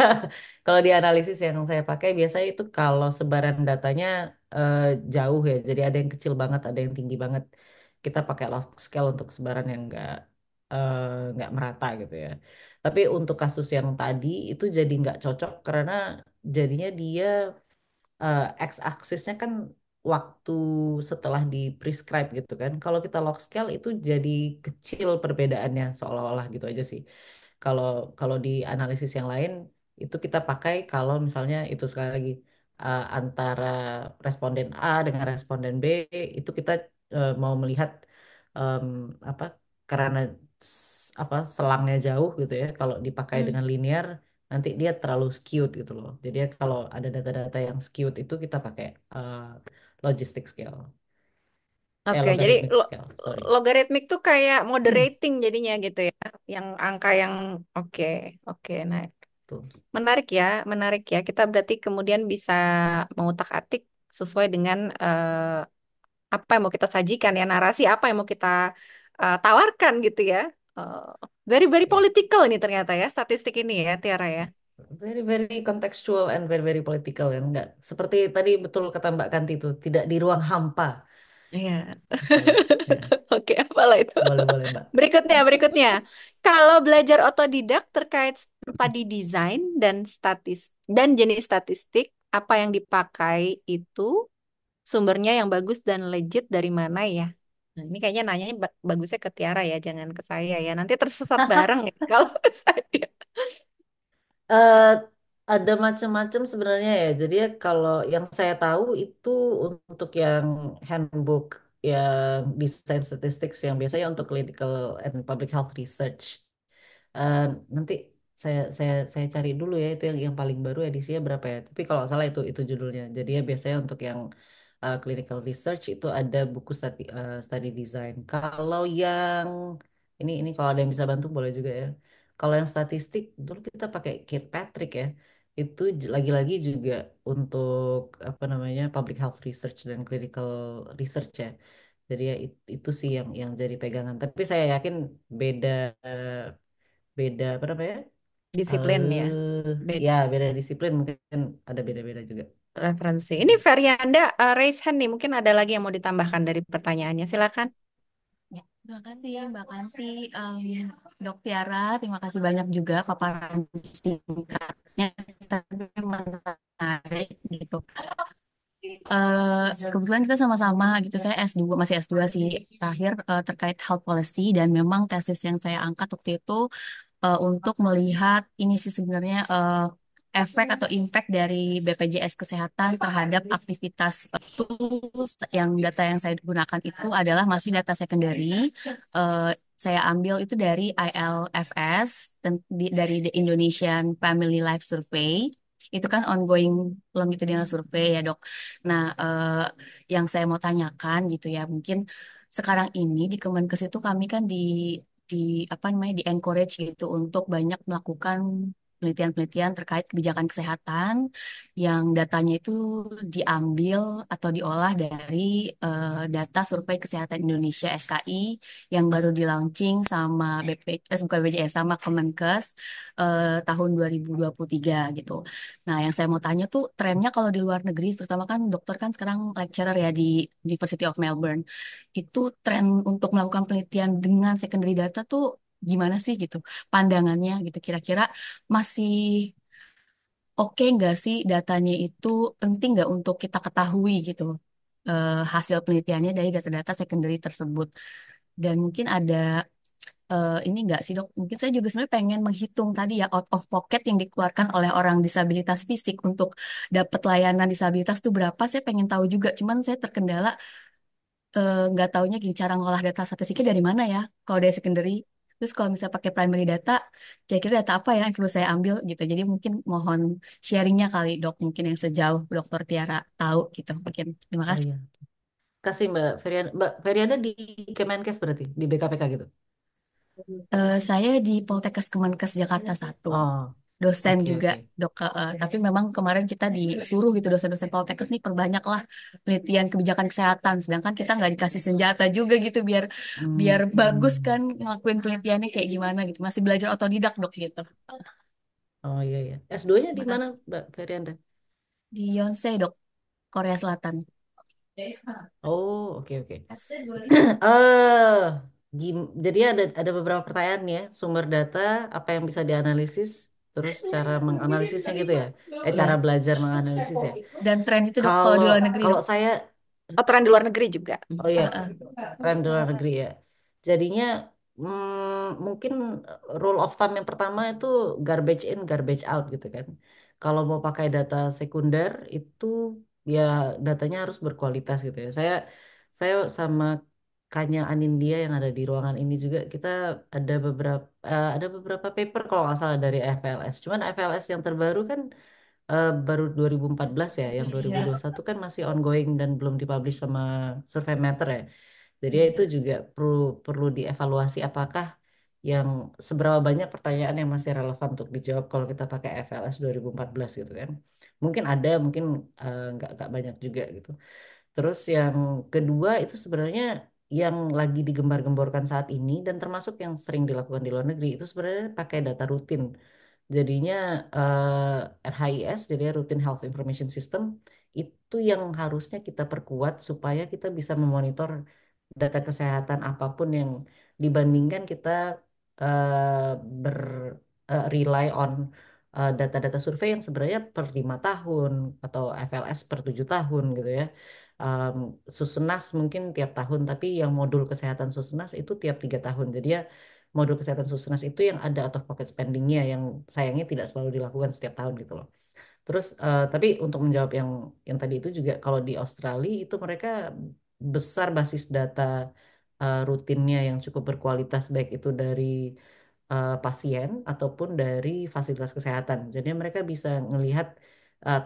kalau di analisis yang saya pakai biasanya itu kalau sebaran datanya eh, jauh ya. Jadi ada yang kecil banget, ada yang tinggi banget. Kita pakai log scale untuk sebaran yang eh, nggak merata gitu ya. Tapi untuk kasus yang tadi itu jadi nggak cocok karena jadinya dia x-aksisnya kan waktu setelah di prescribe gitu kan. Kalau kita log scale itu jadi kecil perbedaannya seolah-olah gitu aja sih. Kalau kalau di analisis yang lain itu kita pakai kalau misalnya itu sekali lagi antara responden A dengan responden B itu kita mau melihat em, apa karena apa selangnya jauh gitu ya. Kalau dipakai Hmm. dengan linear nanti dia terlalu skewed gitu loh. Jadi ya kalau ada data-data yang skewed itu kita pakai logistic scale, Oke, jadi logarithmic scale, sorry. logaritmik tuh kayak moderating jadinya gitu ya. Yang angka yang oke, oke. Nah, Tuh. menarik ya, menarik ya. Kita berarti kemudian bisa mengutak-atik sesuai dengan apa yang mau kita sajikan ya, narasi apa yang mau kita tawarkan gitu ya. Eh, very very Ya. political ini ternyata ya, statistik ini ya, Tiara ya. Very very contextual and very very political kan enggak seperti tadi betul kata Mbak Kanti itu tidak di ruang hampa Iya. gitu ya. Oke, apalah itu. Boleh boleh Mbak. Berikutnya, berikutnya. Kalau belajar otodidak terkait study design dan dan jenis statistik, apa yang dipakai itu sumbernya yang bagus dan legit dari mana ya? Nah, ini kayaknya nanyanya bagusnya ke Tiara ya, jangan ke saya ya. Nanti tersesat bareng ya kalau saya. eh ada macam-macam sebenarnya ya. Jadi ya kalau yang saya tahu itu untuk yang handbook yang desain statistik yang biasanya untuk clinical and public health research. Eh, nanti saya cari dulu ya itu yang paling baru edisinya berapa ya. Tapi kalau nggak salah itu judulnya. Jadi ya biasanya untuk yang clinical research itu ada buku study design. Kalau yang ini kalau ada yang bisa bantu boleh juga ya. Kalau yang statistik dulu kita pakai Kate Patrick ya. Itu lagi-lagi juga untuk apa namanya public health research dan clinical research ya. Jadi ya itu sih yang jadi pegangan. Tapi saya yakin beda beda apa namanya? Disiplin ya. Ya beda disiplin mungkin ada beda-beda juga. Referensi. Ini Feryanda raise hand nih. Mungkin ada lagi yang mau ditambahkan dari pertanyaannya. Silakan. Ya, terima kasih Mbak Kansi, Dok Tiara, terima kasih banyak juga paparan singkatnya, tapi menarik gitu. Kebetulan kita sama-sama gitu, saya S2, masih S2 sih, terakhir terkait health policy, dan memang tesis yang saya angkat waktu itu untuk melihat ini sih sebenarnya efek atau impact dari BPJS Kesehatan terhadap aktivitas itu. Yang data yang saya gunakan itu adalah masih data secondary. Eh, saya ambil itu dari ILFS dan dari The Indonesian Family Life Survey. Itu kan ongoing longitudinal survey ya dok. Nah, yang saya mau tanyakan gitu ya, mungkin sekarang ini di Kemenkes itu kami kan di apa namanya di encourage gitu untuk banyak melakukan penelitian-penelitian terkait kebijakan kesehatan yang datanya itu diambil atau diolah dari data Survei Kesehatan Indonesia SKI yang baru di launching sama bukan BPJS sama Kemenkes tahun 2023 gitu. Nah, yang saya mau tanya tuh trennya kalau di luar negeri, terutama kan dokter kan sekarang lecturer ya di University of Melbourne, itu tren untuk melakukan penelitian dengan secondary data tuh gimana sih gitu pandangannya gitu. Kira-kira masih oke nggak sih datanya itu penting nggak untuk kita ketahui gitu hasil penelitiannya dari data-data secondary tersebut. Dan mungkin ada ini nggak sih dok? Mungkin saya juga sebenarnya pengen menghitung tadi ya out of pocket yang dikeluarkan oleh orang disabilitas fisik untuk dapat layanan disabilitas itu berapa? Saya pengen tahu juga. Cuman saya terkendala nggak taunya gini cara ngolah data statistiknya dari mana ya? Kalau dari secondary. Terus kalau misalnya pakai primary data, kira-kira data apa ya yang perlu saya ambil gitu. Jadi mungkin mohon sharingnya kali dok, mungkin yang sejauh Dokter Tiara tahu gitu. Mungkin terima Oh kasih. iya. Kasih Mbak Ferianda di Kemenkes berarti di BKPK gitu. Saya di Poltekkes Kemenkes Jakarta 1. Oh, Dosen oke juga oke. dok, tapi memang kemarin kita disuruh gitu dosen-dosen Poltekkes nih perbanyaklah penelitian kebijakan kesehatan, sedangkan kita nggak dikasih senjata juga gitu biar biar Hmm. bagus kan ngelakuin penelitiannya kayak gimana gitu, masih belajar otodidak dok gitu. Oh iya iya. S2-nya di mana, Makasih. Mbak Ferianda? Di Yonsei dok, Korea Selatan. Oh, oke oke. Eh, jadi ada beberapa pertanyaan ya, sumber data, apa yang bisa dianalisis, terus cara menganalisisnya gitu ya. Cara Ya, belajar menganalisis ya. dan tren itu dok kalau di Kalau luar negeri kalau dok. saya, Aturan di luar negeri juga. oh ya, Eh, eh. tren di luar negeri ya. Jadinya mungkin rule of thumb yang pertama itu garbage in, garbage out gitu kan. Kalau mau pakai data sekunder itu ya datanya harus berkualitas gitu ya. Saya sama Kanya Anindya yang ada di ruangan ini juga kita ada beberapa paper kalau nggak salah dari FLS. Cuman FLS yang terbaru kan baru 2014 ya, yang 2021 kan masih ongoing dan belum dipublish sama Surveymatter ya. Jadi ya itu juga perlu perlu dievaluasi apakah yang seberapa banyak pertanyaan yang masih relevan untuk dijawab kalau kita pakai FLS 2014 gitu kan. Mungkin ada, mungkin nggak banyak juga gitu. Terus yang kedua itu sebenarnya yang lagi digembar-gemborkan saat ini dan termasuk yang sering dilakukan di luar negeri itu sebenarnya pakai data rutin. Jadinya RHIS, jadi Routine Health Information System, itu yang harusnya kita perkuat supaya kita bisa memonitor data kesehatan apapun yang dibandingkan kita ber rely on data-data survei yang sebenarnya per 5 tahun atau FLS per 7 tahun gitu ya. Um, Susenas mungkin tiap tahun, tapi yang modul kesehatan Susenas itu tiap 3 tahun. Jadi ya modul kesehatan Susenas itu yang ada out of pocket spendingnya yang sayangnya tidak selalu dilakukan setiap tahun gitu loh. Terus tapi untuk menjawab yang tadi itu juga kalau di Australia itu mereka besar basis data rutinnya yang cukup berkualitas baik itu dari pasien ataupun dari fasilitas kesehatan. Jadi mereka bisa melihat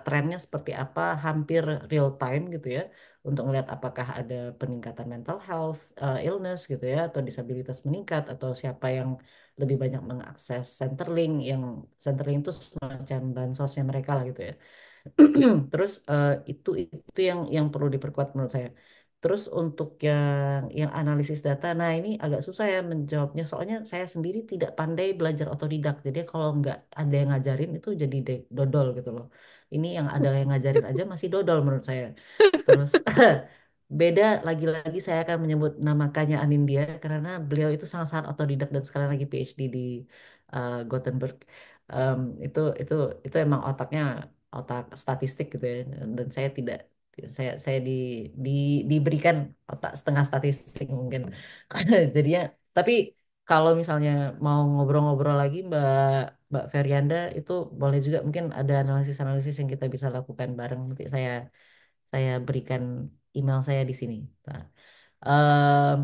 trennya seperti apa hampir real time gitu ya untuk melihat apakah ada peningkatan mental health, illness gitu ya atau disabilitas meningkat atau siapa yang lebih banyak mengakses Centerlink yang Centerlink itu semacam bansosnya mereka lah gitu ya. Terus itu yang perlu diperkuat menurut saya. Terus untuk yang analisis data, nah ini agak susah ya menjawabnya soalnya saya sendiri tidak pandai belajar otodidak. Jadi kalau nggak ada yang ngajarin itu jadi dodol gitu loh. Ini yang ada yang ngajarin aja masih dodol menurut saya. Terus beda lagi-lagi saya akan menyebut nama Kanya Anindya karena beliau itu sangat-sangat otodidak dan sekarang lagi PhD di Gothenburg. Em, itu emang otak statistik gitu ya dan saya tidak saya di diberikan otak setengah statistik mungkin jadinya tapi kalau misalnya mau ngobrol-ngobrol lagi Mbak Ferianda itu boleh juga mungkin ada analisis-analisis yang kita bisa lakukan bareng nanti saya berikan email saya di sini. Nah, em,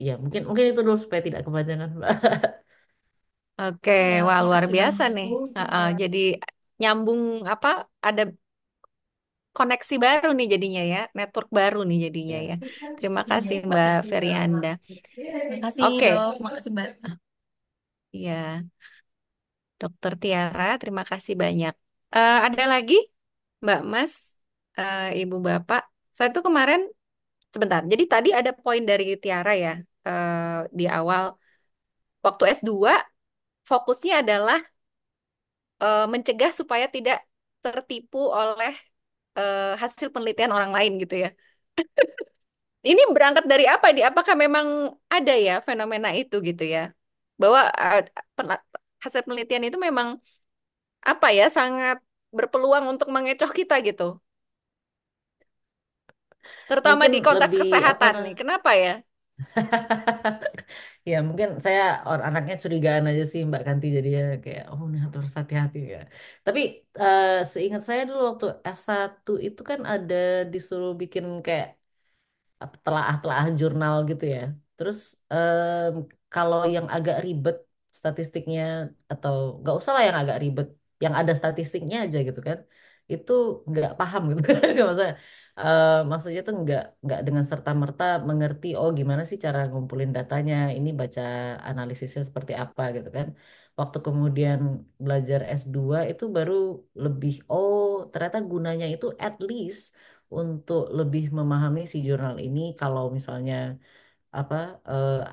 ya mungkin mungkin itu dulu supaya tidak kepanjangan Mbak. Oke, Ya, wah luar makasih biasa banyak. nih. Jadi nyambung apa? Ada koneksi baru nih jadinya ya, network baru nih jadinya ya. Ya. Terima kasih Mbak Ferianda. Makasih Oke, dok, makasih mbak. ya Dokter Tiara, terima kasih banyak. Ada lagi Mbak Mas, Ibu Bapak. Saya tuh kemarin sebentar. Jadi tadi ada poin dari Tiara ya di awal waktu S2 fokusnya adalah mencegah supaya tidak tertipu oleh hasil penelitian orang lain gitu ya. Ini berangkat dari apa? Apakah memang ada ya fenomena itu gitu ya? bahwa pena- hasil penelitian itu memang apa ya sangat berpeluang untuk mengecoh kita gitu, terutama Mungkin di konteks lebih apa kesehatan nah? nih. Kenapa ya? Ya mungkin saya anaknya curigaan aja sih Mbak Kanti jadi ya kayak oh nih harus hati-hati ya. Tapi seingat saya dulu waktu S1 itu kan ada disuruh bikin kayak telaah-telaah jurnal gitu ya. Terus kalau yang agak ribet statistiknya atau nggak usah lah yang agak ribet, yang ada statistiknya aja gitu kan, itu nggak paham gitu kan. Maksudnya, maksudnya tuh nggak dengan serta-merta mengerti oh gimana sih cara ngumpulin datanya, ini baca analisisnya seperti apa gitu kan. Waktu kemudian belajar S2 itu baru lebih oh ternyata gunanya itu at least untuk lebih memahami si jurnal ini kalau misalnya apa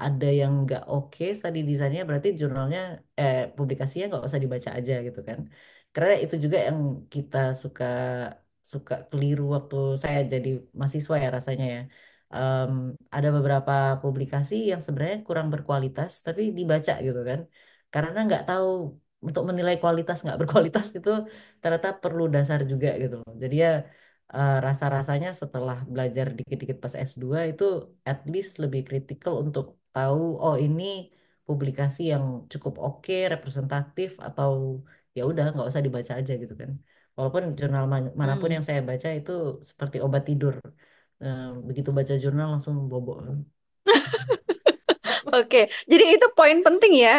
ada yang nggak oke study desainnya berarti jurnalnya publikasinya nggak usah dibaca aja gitu kan karena itu juga yang kita suka suka keliru waktu saya jadi mahasiswa ya rasanya ya. Em, ada beberapa publikasi yang sebenarnya kurang berkualitas tapi dibaca gitu kan karena nggak tahu untuk menilai kualitas nggak berkualitas itu ternyata perlu dasar juga gitu loh jadi ya rasa-rasanya setelah belajar dikit-dikit pas S2 itu at least lebih kritikal untuk tahu oh ini publikasi yang cukup oke, representatif atau ya udah nggak usah dibaca aja gitu kan. Walaupun jurnal manapun Hmm. yang saya baca itu seperti obat tidur. Begitu baca jurnal langsung bobo. Oke, jadi itu poin penting ya.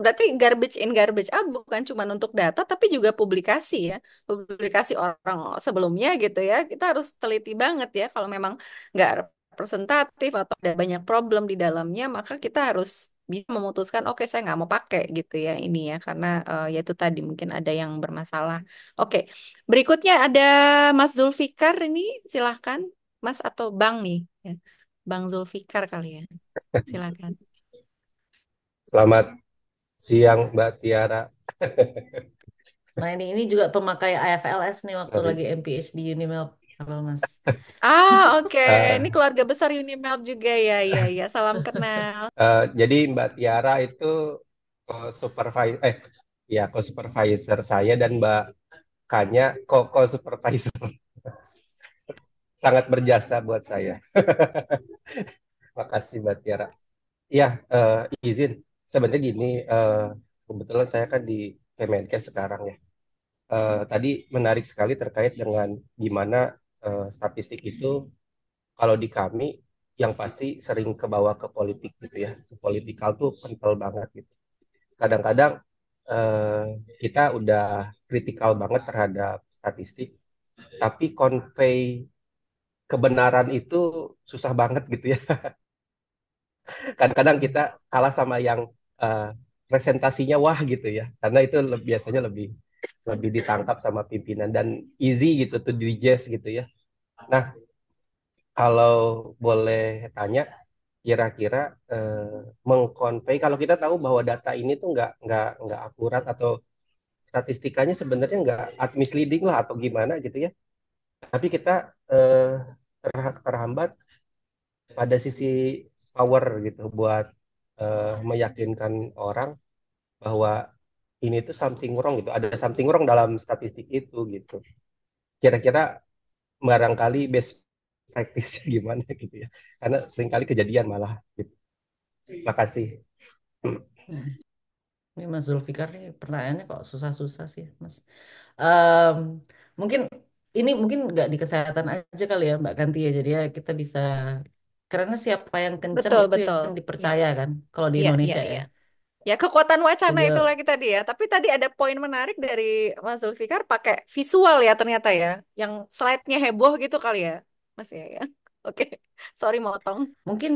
Berarti garbage in, garbage out bukan cuma untuk data, tapi juga publikasi ya. Publikasi orang sebelumnya gitu ya. Kita harus teliti banget ya. Kalau memang nggak representatif atau ada banyak problem di dalamnya, maka kita harus bisa memutuskan, oke saya nggak mau pakai gitu ya ini ya. Karena ya itu tadi mungkin ada yang bermasalah. Oke, berikutnya ada Mas Zulfikar ini, silahkan. Mas atau Bang nih. Ya. Bang Zulfikar kali ya. Silakan. Selamat siang Mbak Tiara. Nah ini juga pemakai AFLS nih waktu lagi Sorry. MPH di Unimel. Halo Mas. Ah, oke. Ini Eh, keluarga besar Unimap juga ya. Ya, ya. Salam kenal. jadi Mbak Tiara itu supervisor, ya co-supervisor saya dan Mbak Kanya co-supervisor. Sangat berjasa buat saya. Makasih Mbak Tiara. Ya, izin. Sebenarnya gini, kebetulan saya kan di Kemenkes sekarang ya. Tadi menarik sekali terkait dengan gimana statistik itu kalau di kami yang pasti sering kebawa ke politik gitu ya. Politikal tuh kental banget gitu. Kadang-kadang eh, kita udah kritikal banget terhadap statistik, tapi convey kebenaran itu susah banget gitu ya. Kadang-kadang kita kalah sama yang eh, presentasinya wah gitu ya. Karena itu biasanya lebih lebih ditangkap sama pimpinan dan easy gitu tuh digest gitu ya. Nah, kalau boleh tanya, kira-kira mengkonvey kalau kita tahu bahwa data ini tuh nggak akurat atau statistikanya sebenarnya nggak misleading lah atau gimana gitu ya. Tapi kita eh, terhambat pada sisi power gitu buat meyakinkan orang bahwa ini tuh something wrong gitu. Ada something wrong dalam statistik itu gitu. Kira-kira barangkali best practice gimana gitu ya. Karena seringkali kejadian malah gitu. Makasih. Hmm. Ini Mas Zulfikar nih pertanyaannya kok susah-susah sih Mas. Em, mungkin ini mungkin nggak di kesehatan aja kali ya Mbak Kanti ya. Jadi ya kita bisa karena siapa yang kenceng Betul, itu betul. yang Ya, dipercaya kan kalau di ya, ya, Indonesia ya. ya. Ya, kekuatan wacana itu Juga lagi tadi ya. Tapi tadi ada poin menarik dari Mas Zulfikar pakai visual ya ternyata ya. Yang slide-nya heboh gitu kali ya. Mas ya, ya. Oke. Sorry motong. mungkin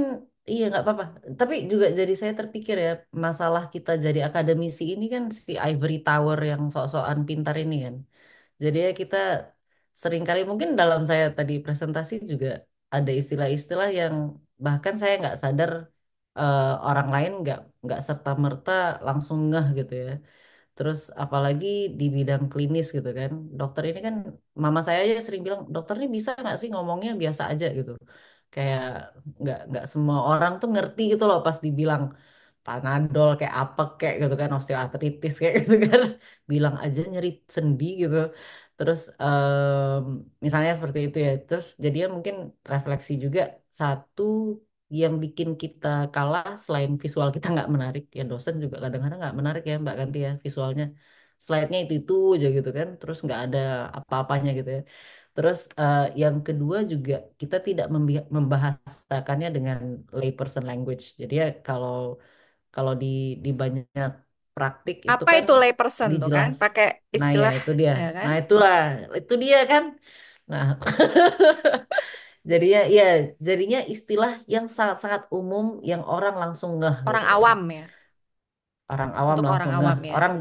iya nggak apa-apa. Tapi juga jadi saya terpikir ya masalah kita jadi akademisi ini kan si Ivory Tower yang sok-sokan pintar ini kan. Jadi ya kita seringkali mungkin dalam saya tadi presentasi juga ada istilah-istilah yang bahkan saya nggak sadar orang lain nggak serta-merta langsung ngeh gitu ya. Terus apalagi di bidang klinis gitu kan. Dokter ini kan mama saya aja sering bilang dokter ini bisa nggak sih ngomongnya biasa aja gitu. Kayak nggak semua orang tuh ngerti gitu loh pas dibilang Panadol kayak apa kayak gitu kan, osteoartritis kayak gitu kan, bilang aja nyeri sendi gitu. Terus misalnya seperti itu ya. Terus jadinya mungkin refleksi juga satu yang bikin kita kalah selain visual kita nggak menarik ya, dosen juga kadang-kadang nggak menarik ya Mbak Ganti ya visualnya, slide-nya itu aja gitu kan, terus nggak ada apa-apanya gitu ya. Terus yang kedua juga kita tidak membahasakannya dengan layperson language. Jadi ya kalau kalau di banyak praktik itu Apa kan itu layperson tuh kan? dijelas. Pakai Nah ya istilah itu dia. ya kan? Nah itulah, itu dia kan. Nah jadinya ya jadinya istilah yang sangat-sangat umum yang orang langsung ngeh Orang gitu kan. awam ya. Orang awam Untuk orang langsung ngeh. awam ya. Orang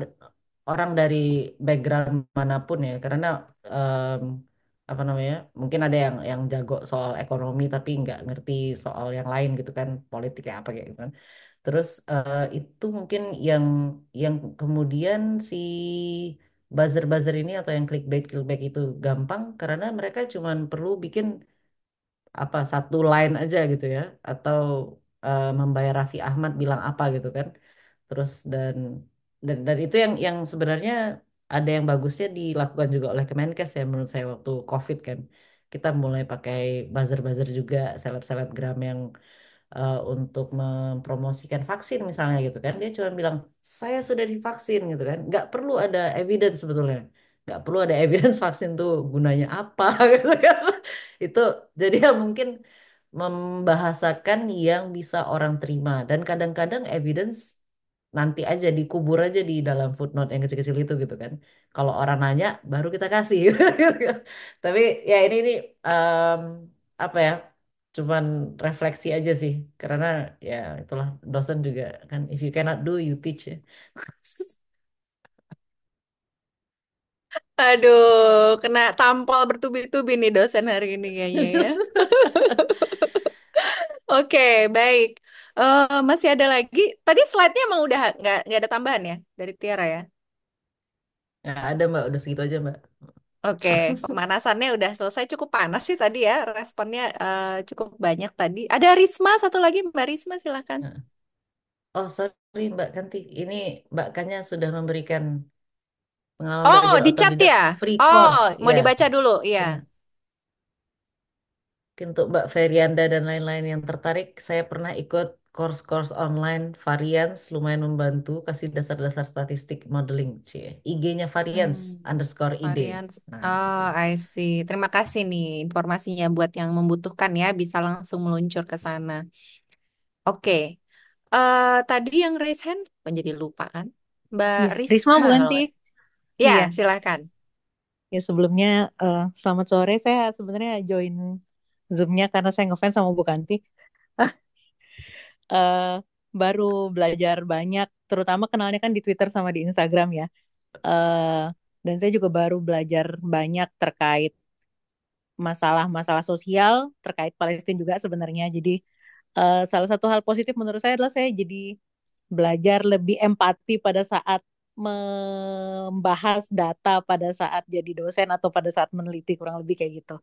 orang dari background manapun ya, karena em, apa namanya? Mungkin ada yang jago soal ekonomi tapi nggak ngerti soal yang lain gitu kan, politik ya apa kayak gitu kan. Terus itu mungkin yang kemudian si buzzer-buzzer ini atau yang clickbait itu gampang karena mereka cuman perlu bikin apa satu line aja gitu ya, atau membayar Raffi Ahmad bilang apa gitu kan. Terus dan itu yang sebenarnya ada yang bagusnya dilakukan juga oleh Kemenkes ya menurut saya waktu COVID kan. Kita mulai pakai buzzer-buzzer juga, seleb-selebgram yang untuk mempromosikan vaksin misalnya gitu kan, dia cuma bilang saya sudah divaksin gitu kan, nggak perlu ada evidence sebetulnya, nggak perlu ada evidence vaksin tuh gunanya apa gitu kan. Itu jadi ya mungkin membahasakan yang bisa orang terima, dan kadang-kadang evidence nanti aja dikubur aja di dalam footnote yang kecil-kecil itu gitu kan, kalau orang nanya baru kita kasih gitu kan. Tapi ya ini em, apa ya, cuman refleksi aja sih, karena ya itulah dosen juga kan, if you cannot do you teach ya. Aduh, kena tampol bertubi-tubi nih dosen hari ini kayaknya ya. Oke, baik. Masih ada lagi. Tadi slide-nya emang udah nggak ada tambahan ya dari Tiara ya? Ya ada Mbak, udah segitu aja Mbak. Oke, pemanasannya udah selesai. Cukup panas sih tadi ya. Responnya cukup banyak tadi. Ada Risma, satu lagi Mbak Risma silakan. Ya. Oh sorry Mbak Kanti, ini Mbak Kanya sudah memberikan pengalaman Oh, bekerja di chat otodidak ya? free Oh, course mau ya. dibaca dulu. Iya. Mungkin Mungkin untuk Mbak Ferianda dan lain-lain yang tertarik, saya pernah ikut course-course online Variance, lumayan membantu, kasih dasar-dasar statistik modeling. Cie. IG-nya Variance Hmm, underscore ID. varian. Nah, Oh, gitu. I see. Terima kasih nih informasinya buat yang membutuhkan ya, bisa langsung meluncur ke sana. Oke. Tadi yang raise hand, menjadi lupa kan? Mbak Iya, Risma Risma bukan kalau sih? nggak salah. Ya, Iya, silakan. ya sebelumnya selamat sore. Saya sebenarnya join Zoom-nya karena saya ngefans sama Bu Kanti. Eh, Baru belajar banyak, terutama kenalnya kan di Twitter sama di Instagram ya. Eh, dan saya juga baru belajar banyak terkait masalah-masalah sosial, terkait Palestina juga sebenarnya. Jadi salah satu hal positif menurut saya adalah saya jadi belajar lebih empati pada saat membahas data, pada saat jadi dosen atau pada saat meneliti, kurang lebih kayak gitu.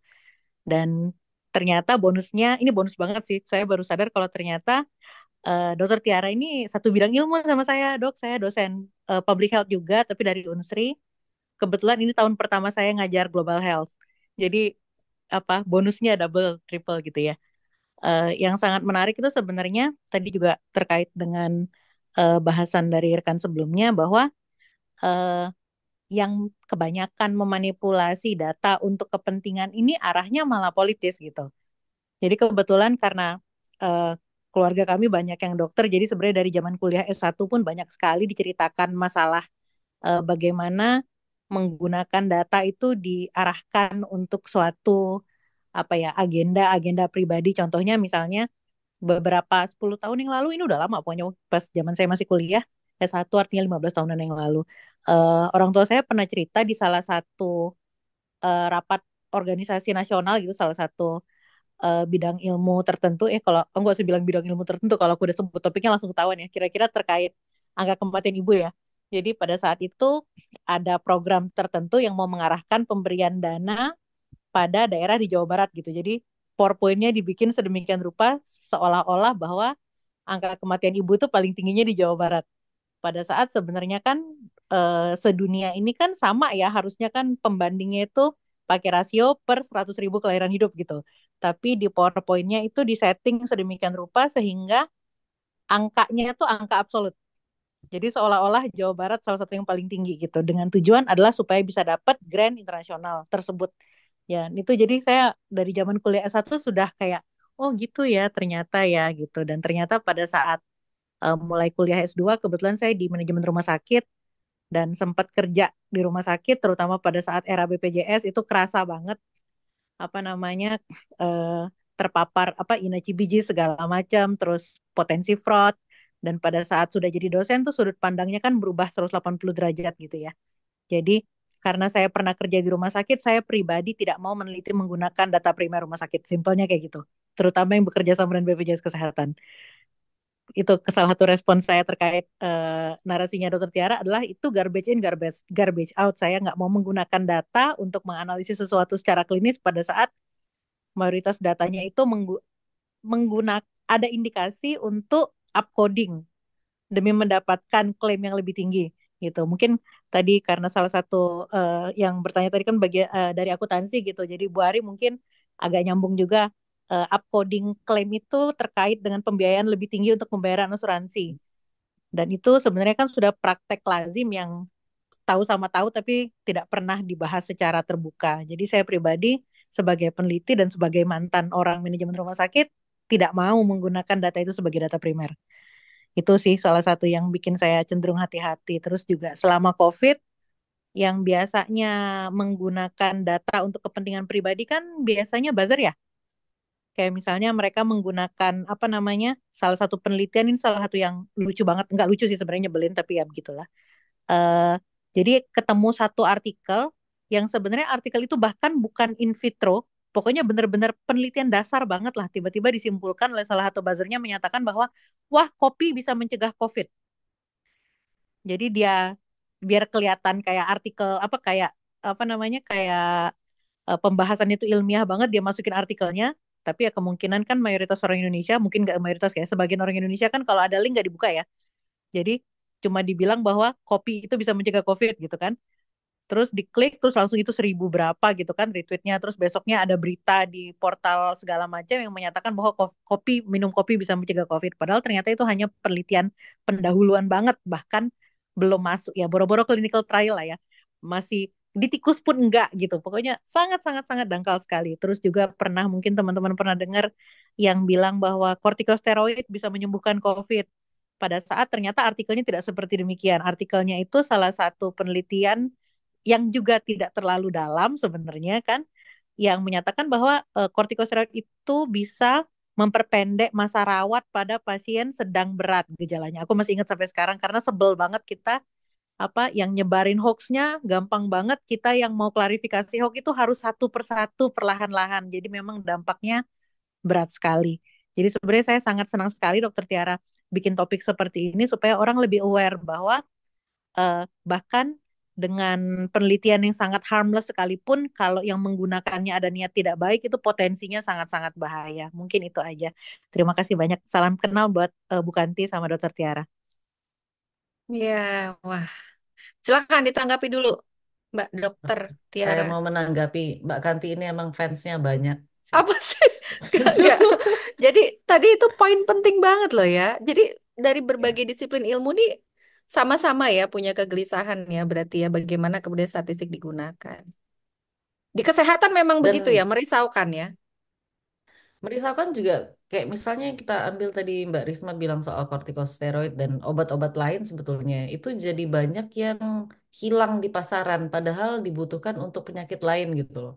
Dan ternyata bonusnya, ini bonus banget sih. Saya baru sadar kalau ternyata Dokter Tiara ini satu bidang ilmu sama saya, dok. Saya dosen public health juga, tapi dari Unsri. Kebetulan ini tahun pertama saya ngajar global health. Jadi apa bonusnya double, triple gitu ya. Yang sangat menarik itu sebenarnya tadi juga terkait dengan bahasan dari rekan sebelumnya bahwa eh, yang kebanyakan memanipulasi data untuk kepentingan ini arahnya malah politis gitu. Jadi kebetulan karena eh, keluarga kami banyak yang dokter, jadi sebenarnya dari zaman kuliah S1 pun banyak sekali diceritakan masalah bagaimana menggunakan data itu diarahkan untuk suatu apa ya agenda-agenda pribadi. Contohnya misalnya beberapa 10 tahun yang lalu, ini udah lama pokoknya pas zaman saya masih kuliah S1 artinya 15 tahunan yang lalu. Orang tua saya pernah cerita di salah satu rapat organisasi nasional gitu, salah satu bidang ilmu tertentu. Kalau aku nggak usah bilang bidang ilmu tertentu, kalau aku udah sebut topiknya langsung ketahuan ya. Kira-kira terkait angka kematian ibu ya. Jadi pada saat itu ada program tertentu yang mau mengarahkan pemberian dana pada daerah di Jawa Barat gitu. Jadi PowerPoint-nya dibikin sedemikian rupa seolah-olah bahwa angka kematian ibu itu paling tingginya di Jawa Barat. Pada saat sebenarnya kan sedunia ini kan sama ya, harusnya kan pembandingnya itu pakai rasio per 100.000 kelahiran hidup gitu. Tapi di PowerPoint-nya itu disetting sedemikian rupa sehingga angkanya itu angka absolut. Jadi seolah-olah Jawa Barat salah satu yang paling tinggi gitu. Dengan tujuan adalah supaya bisa dapat grant internasional tersebut. Ya, itu jadi saya dari zaman kuliah S1 sudah kayak, oh gitu ya ternyata ya gitu. Dan ternyata pada saat mulai kuliah S2, kebetulan saya di manajemen rumah sakit dan sempat kerja di rumah sakit, terutama pada saat era BPJS itu kerasa banget apa namanya eh, terpapar apa inacibiji biji segala macam, terus potensi fraud. Dan pada saat sudah jadi dosen tuh sudut pandangnya kan berubah 180 derajat gitu ya. Jadi karena saya pernah kerja di rumah sakit, saya pribadi tidak mau meneliti menggunakan data primer rumah sakit. Simpelnya kayak gitu. Terutama yang bekerja sama dengan BPJS Kesehatan. Itu salah satu respon saya terkait narasinya Dokter Tiara adalah itu garbage in, garbage out. Saya nggak mau menggunakan data untuk menganalisis sesuatu secara klinis pada saat mayoritas datanya itu menggunakan ada indikasi untuk upcoding demi mendapatkan klaim yang lebih tinggi gitu. Mungkin tadi karena salah satu yang bertanya tadi kan dari akuntansi gitu. Jadi Bu Ari mungkin agak nyambung juga upcoding klaim itu terkait dengan pembiayaan lebih tinggi untuk pembayaran asuransi. Dan itu sebenarnya kan sudah praktek lazim yang tahu sama tahu tapi tidak pernah dibahas secara terbuka. Jadi saya pribadi sebagai peneliti dan sebagai mantan orang manajemen rumah sakit tidak mau menggunakan data itu sebagai data primer. Itu sih salah satu yang bikin saya cenderung hati-hati. Terus juga selama COVID yang biasanya menggunakan data untuk kepentingan pribadi kan biasanya buzzer ya. Kayak misalnya mereka menggunakan apa namanya salah satu penelitian ini salah satu yang lucu banget. Nggak lucu sih sebenarnya nyebelin tapi ya begitulah. Eh, jadi ketemu satu artikel yang sebenarnya artikel itu bahkan bukan in vitro. Pokoknya benar-benar penelitian dasar banget lah. Tiba-tiba disimpulkan oleh salah satu buzzernya menyatakan bahwa wah kopi bisa mencegah COVID. Jadi dia biar kelihatan kayak artikel apa kayak apa namanya kayak pembahasan itu ilmiah banget dia masukin artikelnya. Tapi ya kemungkinan kan mayoritas orang Indonesia mungkin nggak mayoritas ya sebagian orang Indonesia kan kalau ada link nggak dibuka ya. Jadi cuma dibilang bahwa kopi itu bisa mencegah COVID gitu kan. Terus diklik terus langsung itu 1.000 berapa gitu kan retweetnya. Terus besoknya ada berita di portal segala macam yang menyatakan bahwa kopi minum kopi bisa mencegah COVID. Padahal ternyata itu hanya penelitian pendahuluan banget bahkan belum masuk ya boro-boro clinical trial lah ya. Masih di tikus pun enggak gitu. Pokoknya sangat sangat sangat dangkal sekali. Terus juga pernah mungkin teman-teman pernah dengar yang bilang bahwa kortikosteroid bisa menyembuhkan COVID. Pada saat ternyata artikelnya tidak seperti demikian. Artikelnya itu salah satu penelitian yang juga tidak terlalu dalam sebenarnya kan, yang menyatakan bahwa kortikosteroid itu bisa memperpendek masa rawat pada pasien sedang berat gejalanya. Aku masih ingat sampai sekarang karena sebel banget kita apa yang nyebarin hoaxnya gampang banget kita yang mau klarifikasi hoax itu harus satu persatu perlahan-lahan. Jadi memang dampaknya berat sekali. Jadi sebenarnya saya sangat senang sekali Dokter Tiara bikin topik seperti ini supaya orang lebih aware bahwa bahkan dengan penelitian yang sangat harmless sekalipun, kalau yang menggunakannya ada niat tidak baik, itu potensinya sangat-sangat bahaya. Mungkin itu aja. Terima kasih banyak. Salam kenal buat Bu Kanti sama Dokter Tiara. Ya, wah. Silakan ditanggapi dulu, Mbak Dokter Saya Tiara. mau menanggapi Mbak Kanti ini emang fansnya banyak sih. Apa sih? Enggak. Jadi tadi itu poin penting banget loh ya. Jadi dari Ya. berbagai disiplin ilmu nih sama-sama ya punya kegelisahan ya berarti ya bagaimana kemudian statistik digunakan. Di kesehatan memang begitu ya, Dan merisaukan ya. merisaukan juga kayak misalnya yang kita ambil tadi Mbak Risma bilang soal kortikosteroid dan obat-obat lain sebetulnya itu jadi banyak yang hilang di pasaran padahal dibutuhkan untuk penyakit lain gitu loh.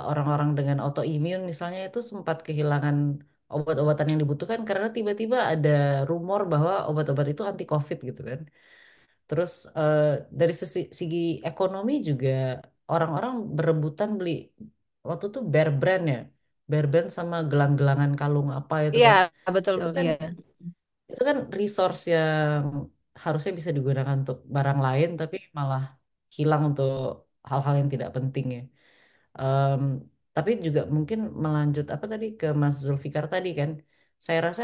Orang-orang dengan autoimun misalnya itu sempat kehilangan obat-obatan yang dibutuhkan karena tiba-tiba ada rumor bahwa obat-obat itu anti COVID gitu kan. Terus dari segi ekonomi juga orang-orang berebutan beli waktu itu Bear Brand ya, Bear Brand sama gelang-gelangan kalung apa itu Iya, kan, betul itu betul kan iya. itu kan resource yang harusnya bisa digunakan untuk barang lain tapi malah hilang untuk hal-hal yang tidak penting ya. Em, tapi juga mungkin melanjut apa tadi ke Mas Zulfikar tadi kan, Saya rasa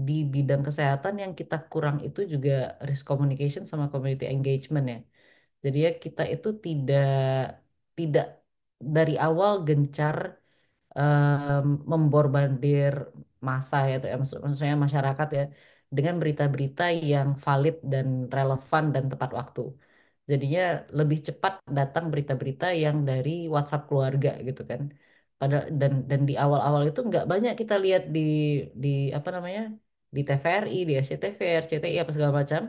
di bidang kesehatan yang kita kurang itu juga risk communication sama community engagement ya. Jadi ya kita itu tidak dari awal gencar memborbardir massa ya, itu ya, maksudnya masyarakat ya dengan berita-berita yang valid dan relevan dan tepat waktu. Jadinya lebih cepat datang berita-berita yang dari WhatsApp keluarga gitu kan. Pada dan di awal-awal itu nggak banyak kita lihat di apa namanya di TVRI, di SCTV, RCTI apa segala macam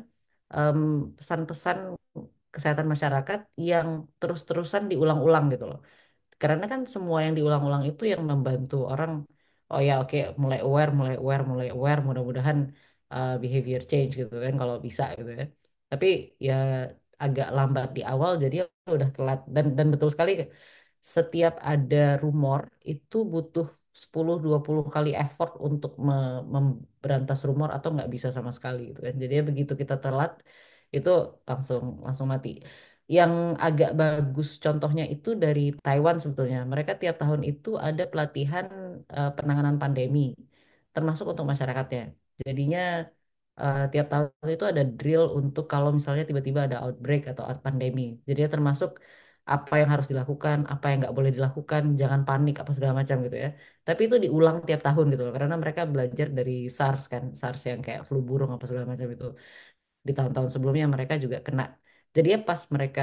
em, pesan-pesan kesehatan masyarakat yang terus-terusan diulang-ulang gitu loh. Karena kan semua yang diulang-ulang itu yang membantu orang, oh ya oke, mulai aware, mulai aware, mulai aware, mudah-mudahan behavior change gitu kan kalau bisa gitu ya. Tapi ya agak lambat di awal jadi ya udah telat dan betul sekali setiap ada rumor itu butuh 10-20 kali effort untuk memberantas rumor atau nggak bisa sama sekali gitu kan. Jadi ya begitu kita telat itu langsung langsung mati. Yang agak bagus contohnya itu dari Taiwan sebetulnya. Mereka tiap tahun itu ada pelatihan penanganan pandemi, termasuk untuk masyarakatnya. Jadinya tiap tahun itu ada drill untuk kalau misalnya tiba-tiba ada outbreak atau pandemi. Jadinya termasuk apa yang harus dilakukan, apa yang nggak boleh dilakukan, jangan panik apa segala macam gitu ya. Tapi itu diulang tiap tahun gitu loh, karena mereka belajar dari SARS kan, SARS yang kayak flu burung apa segala macam itu di tahun-tahun sebelumnya mereka juga kena. Jadi ya pas mereka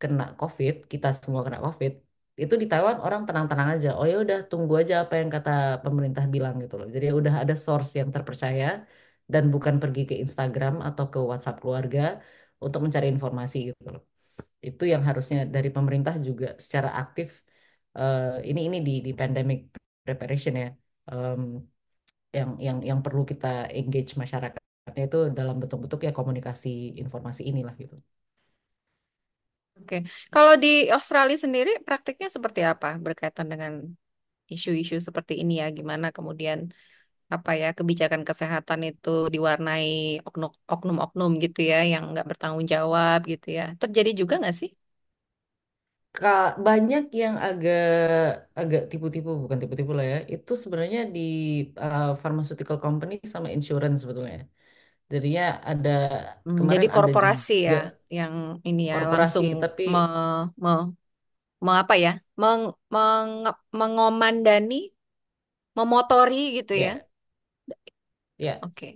kena COVID, kita semua kena COVID, itu di Taiwan orang tenang-tenang aja. Oh ya udah tunggu aja apa yang kata pemerintah bilang gitu loh. Jadi udah ada source yang terpercaya dan bukan pergi ke Instagram atau ke WhatsApp keluarga untuk mencari informasi gitu loh. Itu yang harusnya dari pemerintah juga secara aktif ini di pandemic preparation ya. Em, yang perlu kita engage masyarakatnya itu dalam bentuk-bentuk ya komunikasi informasi inilah gitu. Oke. Kalau di Australia sendiri praktiknya seperti apa berkaitan dengan isu-isu seperti ini ya? Gimana kemudian apa ya kebijakan kesehatan itu diwarnai oknum-oknum gitu ya yang nggak bertanggung jawab gitu ya? Terjadi juga nggak sih? Banyak yang agak agak tipu-tipu bukan tipu-tipu lah ya. Itu sebenarnya di pharmaceutical company sama insurance sebetulnya. Jadinya ada Jadi kemarin ada korporasi ya juga yang ini ya korporasi langsung tapi me, me, apa ya mengomandani, memotori gitu ya? ya ya Oke.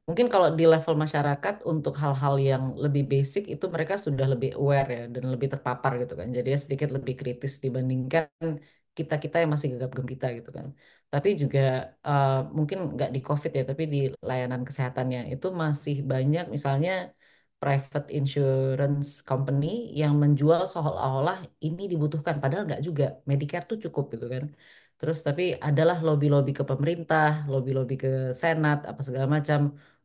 mungkin kalau di level masyarakat untuk hal-hal yang lebih basic itu mereka sudah lebih aware ya dan lebih terpapar gitu kan. Jadi ya sedikit lebih kritis dibandingkan kita-kita yang masih gegap gempita gitu kan. Tapi juga mungkin nggak di COVID ya, tapi di layanan kesehatannya itu masih banyak misalnya private insurance company yang menjual seolah-olah ini dibutuhkan padahal nggak juga. Medicare tuh cukup gitu kan. Terus tapi adalah lobby-lobby ke pemerintah, lobby-lobby ke Senat, apa segala macam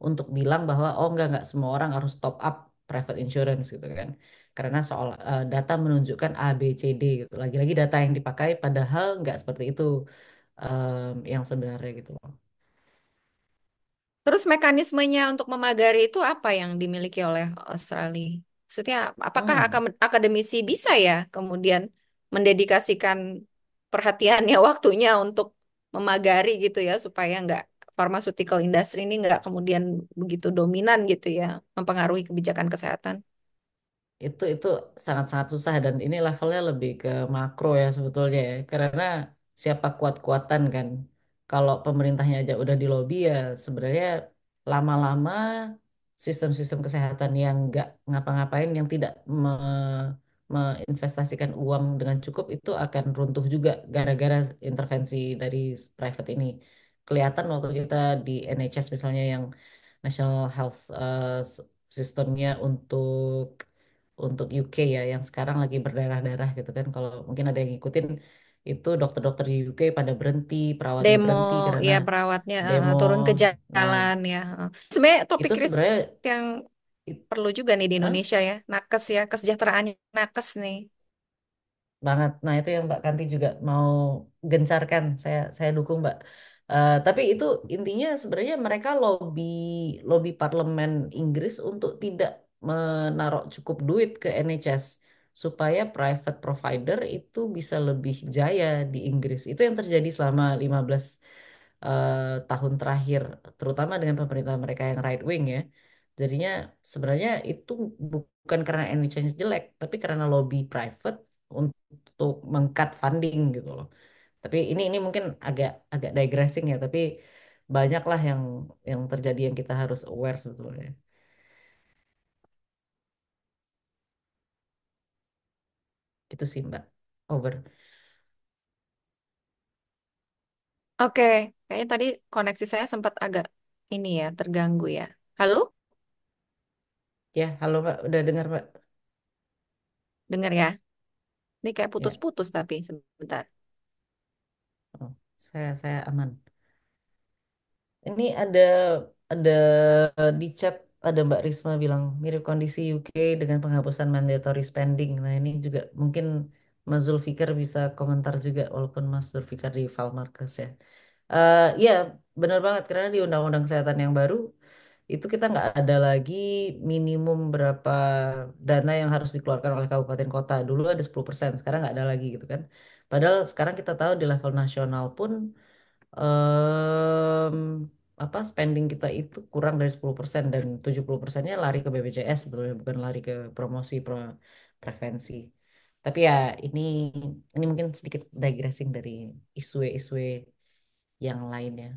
untuk bilang bahwa oh nggak semua orang harus top up private insurance gitu kan. Karena soal data menunjukkan A, B, C, D gitu. Lagi-lagi data yang dipakai padahal nggak seperti itu yang sebenarnya gitu loh. Terus mekanismenya untuk memagari itu apa yang dimiliki oleh Australia? Maksudnya, apakah Hmm. akademisi bisa ya kemudian mendedikasikan perhatiannya, waktunya untuk memagari gitu ya, supaya nggak pharmaceutical industry ini nggak kemudian begitu dominan gitu ya, mempengaruhi kebijakan kesehatan. Itu sangat-sangat susah dan ini levelnya lebih ke makro ya sebetulnya ya. Karena siapa kuat-kuatan kan. Kalau pemerintahnya aja udah di lobby ya sebenarnya lama-lama sistem-sistem kesehatan yang nggak ngapa-ngapain yang tidak menginvestasikan uang dengan cukup itu akan runtuh juga gara-gara intervensi dari private ini. Kelihatan waktu kita di NHS misalnya yang National Health sistemnya untuk UK ya yang sekarang lagi berdarah-darah gitu kan kalau mungkin ada yang ngikutin itu dokter-dokter di UK pada berhenti perawatnya Demo berhenti karena ya perawatnya demo turun ke nah jalan ya. Sebenarnya topik itu kritis sebenarnya yang it- perlu juga nih di Hah? Indonesia ya, nakes ya, kesejahteraan nakes nih. Banget. Nah, itu yang Mbak Kanti juga mau gencarkan. Saya dukung, Mbak. Tapi itu intinya sebenarnya mereka lobby parlemen Inggris untuk tidak menaruh cukup duit ke NHS supaya private provider itu bisa lebih jaya di Inggris. Itu yang terjadi selama eh, tahun terakhir, terutama dengan pemerintah mereka yang right wing ya. Jadinya sebenarnya itu bukan karena any change jelek, tapi karena lobby private untuk mengcut funding gitu loh. Tapi ini mungkin agak agak digressing ya, tapi banyaklah yang terjadi yang kita harus aware sebetulnya. Gitu sih Mbak. Over. Oke, kayaknya tadi koneksi saya sempat agak ini ya, terganggu ya. Halo, Ya, halo Mbak, udah dengar Mbak? dengar ya? Ini kayak Ya, putus-putus tapi sebentar. oh, saya aman. Ini ada di chat ada Mbak Risma bilang mirip kondisi UK dengan penghapusan mandatory spending. Nah, ini juga mungkin Mas Zulfikar bisa komentar juga walaupun Mas Zulfikar di Valmarkes ya. Ya, benar banget karena di Undang-Undang Kesehatan yang baru itu kita nggak ada lagi minimum berapa dana yang harus dikeluarkan oleh kabupaten kota. Dulu ada 10%, sekarang nggak ada lagi gitu kan. Padahal sekarang kita tahu di level nasional pun em, apa spending kita itu kurang dari 10% dan 70%-nya lari ke BPJS sebetulnya bukan lari ke promosi prevensi. Tapi ya ini mungkin sedikit digressing dari isu-isu yang lainnya.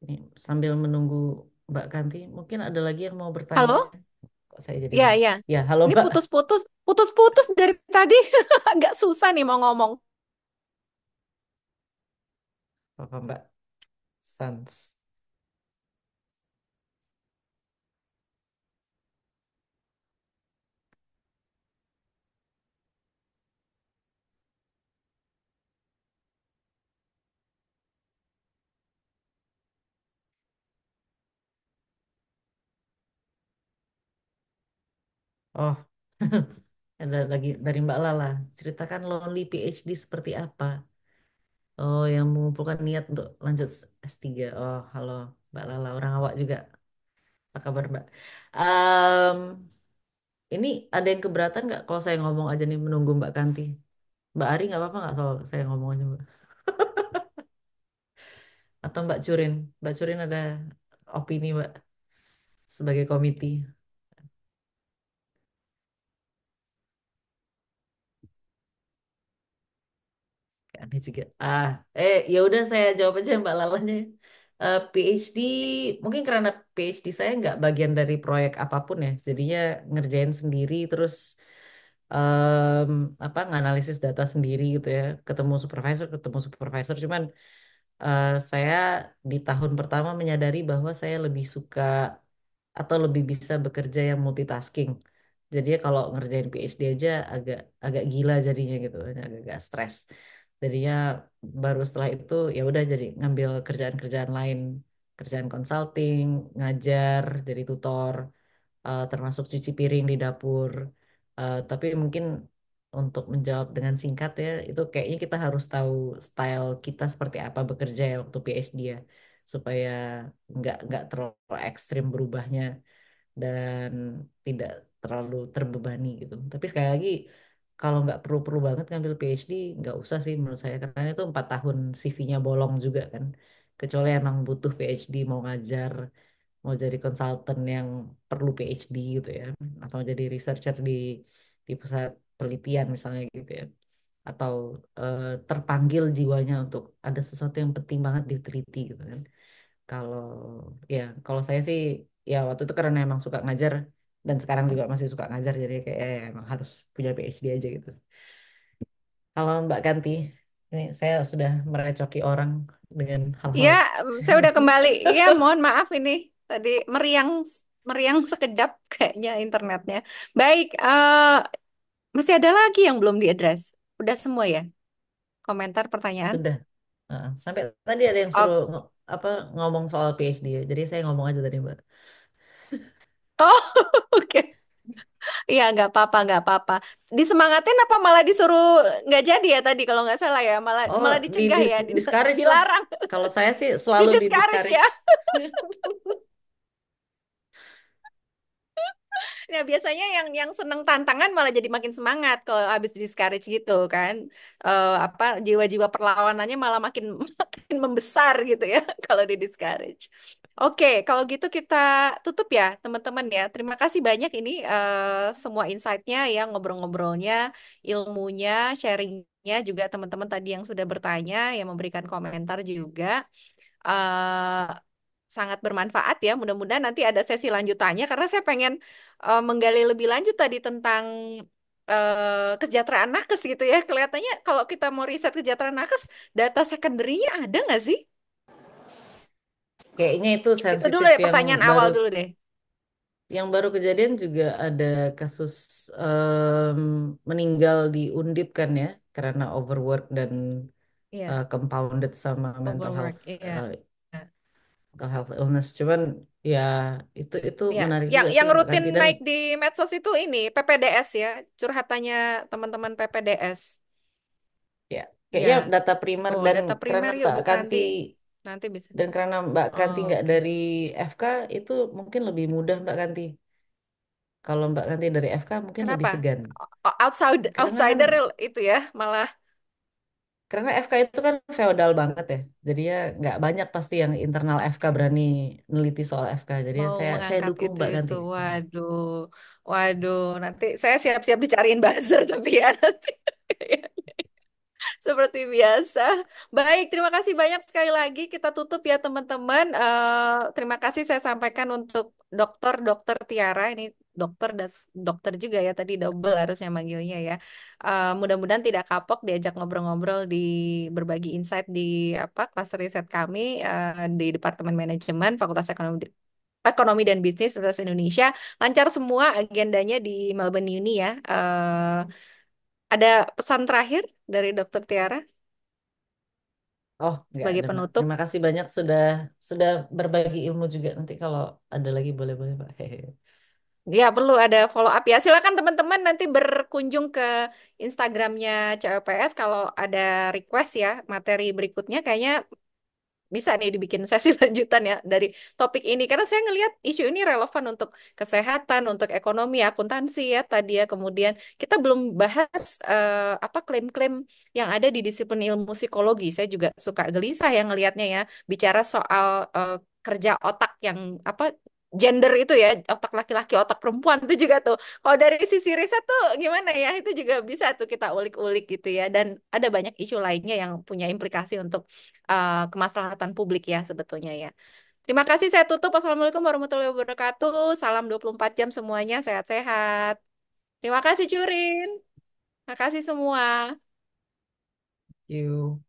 Ini sambil menunggu Mbak Kanti, mungkin ada lagi yang mau bertanya. Halo? Kok saya jadi Ya, ya. ya halo Ini Mbak. putus-putus dari tadi. Agak susah nih mau ngomong. Apa Mbak Sans? Oh, ada lagi dari Mbak Lala. Ceritakan Lonely PhD seperti apa? Oh, yang mengumpulkan niat untuk lanjut S3. Oh, halo Mbak Lala, orang awak juga. Apa kabar Mbak? Em, ini ada yang keberatan nggak kalau saya ngomong aja nih menunggu Mbak Kanti? Mbak Ari nggak apa-apa nggak soal saya ngomong aja Mbak? Atau Mbak Curin? Mbak Curin ada opini Mbak sebagai komiti? Aneh juga. Ya udah saya jawab aja Mbak Lalanya. PhD mungkin karena PhD saya nggak bagian dari proyek apapun ya, jadinya ngerjain sendiri terus em, apa nganalisis data sendiri gitu ya, ketemu supervisor. Cuman saya di tahun pertama menyadari bahwa saya lebih suka atau lebih bisa bekerja yang multitasking. Jadi kalau ngerjain PhD aja agak agak gila jadinya gitu, agak stres. Jadinya baru setelah itu ya udah jadi ngambil kerjaan-kerjaan lain, kerjaan consulting, ngajar, jadi tutor, termasuk cuci piring di dapur. Tapi mungkin untuk menjawab dengan singkat ya, itu kayaknya kita harus tahu style kita seperti apa bekerja ya waktu PhD ya, supaya nggak terlalu ekstrim berubahnya dan tidak terlalu terbebani gitu. Tapi sekali lagi kalau nggak perlu-perlu banget ngambil PhD, nggak usah sih menurut saya karena itu 4 tahun CV-nya bolong juga kan. Kecuali emang butuh PhD mau ngajar, mau jadi konsultan yang perlu PhD gitu ya, atau jadi researcher di pusat penelitian misalnya gitu ya, atau terpanggil jiwanya untuk ada sesuatu yang penting banget diteliti gitu kan. Kalau kalau saya sih ya waktu itu karena emang suka ngajar dan sekarang juga masih suka ngajar jadi kayak emang harus punya PhD aja gitu. Kalau Mbak Ganti, ini saya sudah merecoki orang dengan hal-hal. Ya, saya udah kembali. Ya, mohon maaf ini tadi meriang meriang sekejap kayaknya internetnya. Baik, masih ada lagi yang belum diadres. Udah semua ya? Komentar, pertanyaan? Sudah. Sampai tadi ada yang Oh, suruh apa ngomong soal PhD ya. Jadi saya ngomong aja tadi Mbak. oh, oke. Iya, nggak apa-apa, nggak apa-apa. Disemangatin apa malah disuruh nggak jadi ya tadi kalau nggak salah ya, malah Oh, malah dicegah ya, discourage lah. dilarang, Kalau saya sih di selalu di discourage ya. discourage. Nah, biasanya yang seneng tantangan malah jadi makin semangat kalau habis discourage gitu kan. Apa jiwa-jiwa perlawanannya malah makin makin membesar gitu ya kalau di discourage. Oke, kalau gitu kita tutup ya, teman-teman ya. Terima kasih banyak ini semua insight-nya ya, ngobrol-ngobrolnya, ilmunya, sharingnya juga teman-teman tadi yang sudah bertanya, yang memberikan komentar juga eh sangat bermanfaat ya. Mudah-mudahan nanti ada sesi lanjutannya karena saya pengen menggali lebih lanjut tadi tentang kesejahteraan nakes gitu ya. Kelihatannya kalau kita mau riset kesejahteraan nakes, data secondary-nya ada nggak sih? Kayaknya itu Itu dulu sensitif ya pertanyaan awal dulu deh. yang baru kejadian juga ada kasus em, meninggal di Undip kan ya karena overwork dan Iya, compounded sama overwork. Iya. mental health illness. Cuman ya itu Ya, menarik yang juga sih yang Mbak rutin Kanti dan naik di medsos itu ini PPDS ya, curhatannya teman-teman PPDS. ya kayaknya Ya, data primer oh dan data karena primer yuk Mbak Bu Kanti Kanti. Nanti bisa. dan karena Mbak Kanti Oh, nggak oke. dari FK itu mungkin lebih mudah Mbak Kanti. Kalau Mbak Kanti dari FK mungkin lebih Kenapa? segan. Karena kan Outsider itu ya, malah karena FK itu kan feodal banget ya. Jadi ya nggak banyak pasti yang internal FK berani neliti soal FK. Jadi ya mau saya mengangkat dukung Mbak itu. Kanti. Waduh, waduh. Nanti saya siap-siap dicariin buzzer tapi ya nanti. Seperti biasa. Baik, terima kasih banyak sekali lagi. Kita tutup ya teman-teman. Terima kasih saya sampaikan untuk dokter Tiara. Ini dokter dan dokter juga ya. Tadi double harusnya manggilnya ya. Mudah-mudahan tidak kapok diajak ngobrol-ngobrol di berbagi insight di apa kelas riset kami di Departemen Manajemen Fakultas Ekonomi dan Bisnis Universitas Indonesia. Lancar semua agendanya di Melbourne Uni ya. Ada pesan terakhir dari Dokter Tiara Oh, nggak sebagai ada Mbak. penutup? Terima kasih banyak sudah berbagi ilmu juga. Nanti kalau ada lagi boleh-boleh Pak. Hehe. Ya, perlu ada follow up ya. Silakan teman-teman nanti berkunjung ke Instagramnya CWPS kalau ada request ya materi berikutnya. Kayaknya bisa nih dibikin sesi lanjutan ya dari topik ini. Karena saya ngelihat isu ini relevan untuk kesehatan, untuk ekonomi, akuntansi ya tadi ya. Kemudian kita belum bahas apa klaim-klaim yang ada di disiplin ilmu psikologi. Saya juga suka gelisah yang ngelihatnya ya. Bicara soal kerja otak yang apa gender itu ya, otak laki-laki, otak perempuan itu juga tuh. Kalau dari sisi riset tuh gimana ya? Itu juga bisa tuh kita ulik-ulik gitu ya. Dan ada banyak isu lainnya yang punya implikasi untuk kemaslahatan publik ya sebetulnya ya. Terima kasih, saya tutup. Assalamualaikum warahmatullahi wabarakatuh. Salam 24 jam semuanya, sehat-sehat. Terima kasih Curin. Terima kasih semua. Thank you.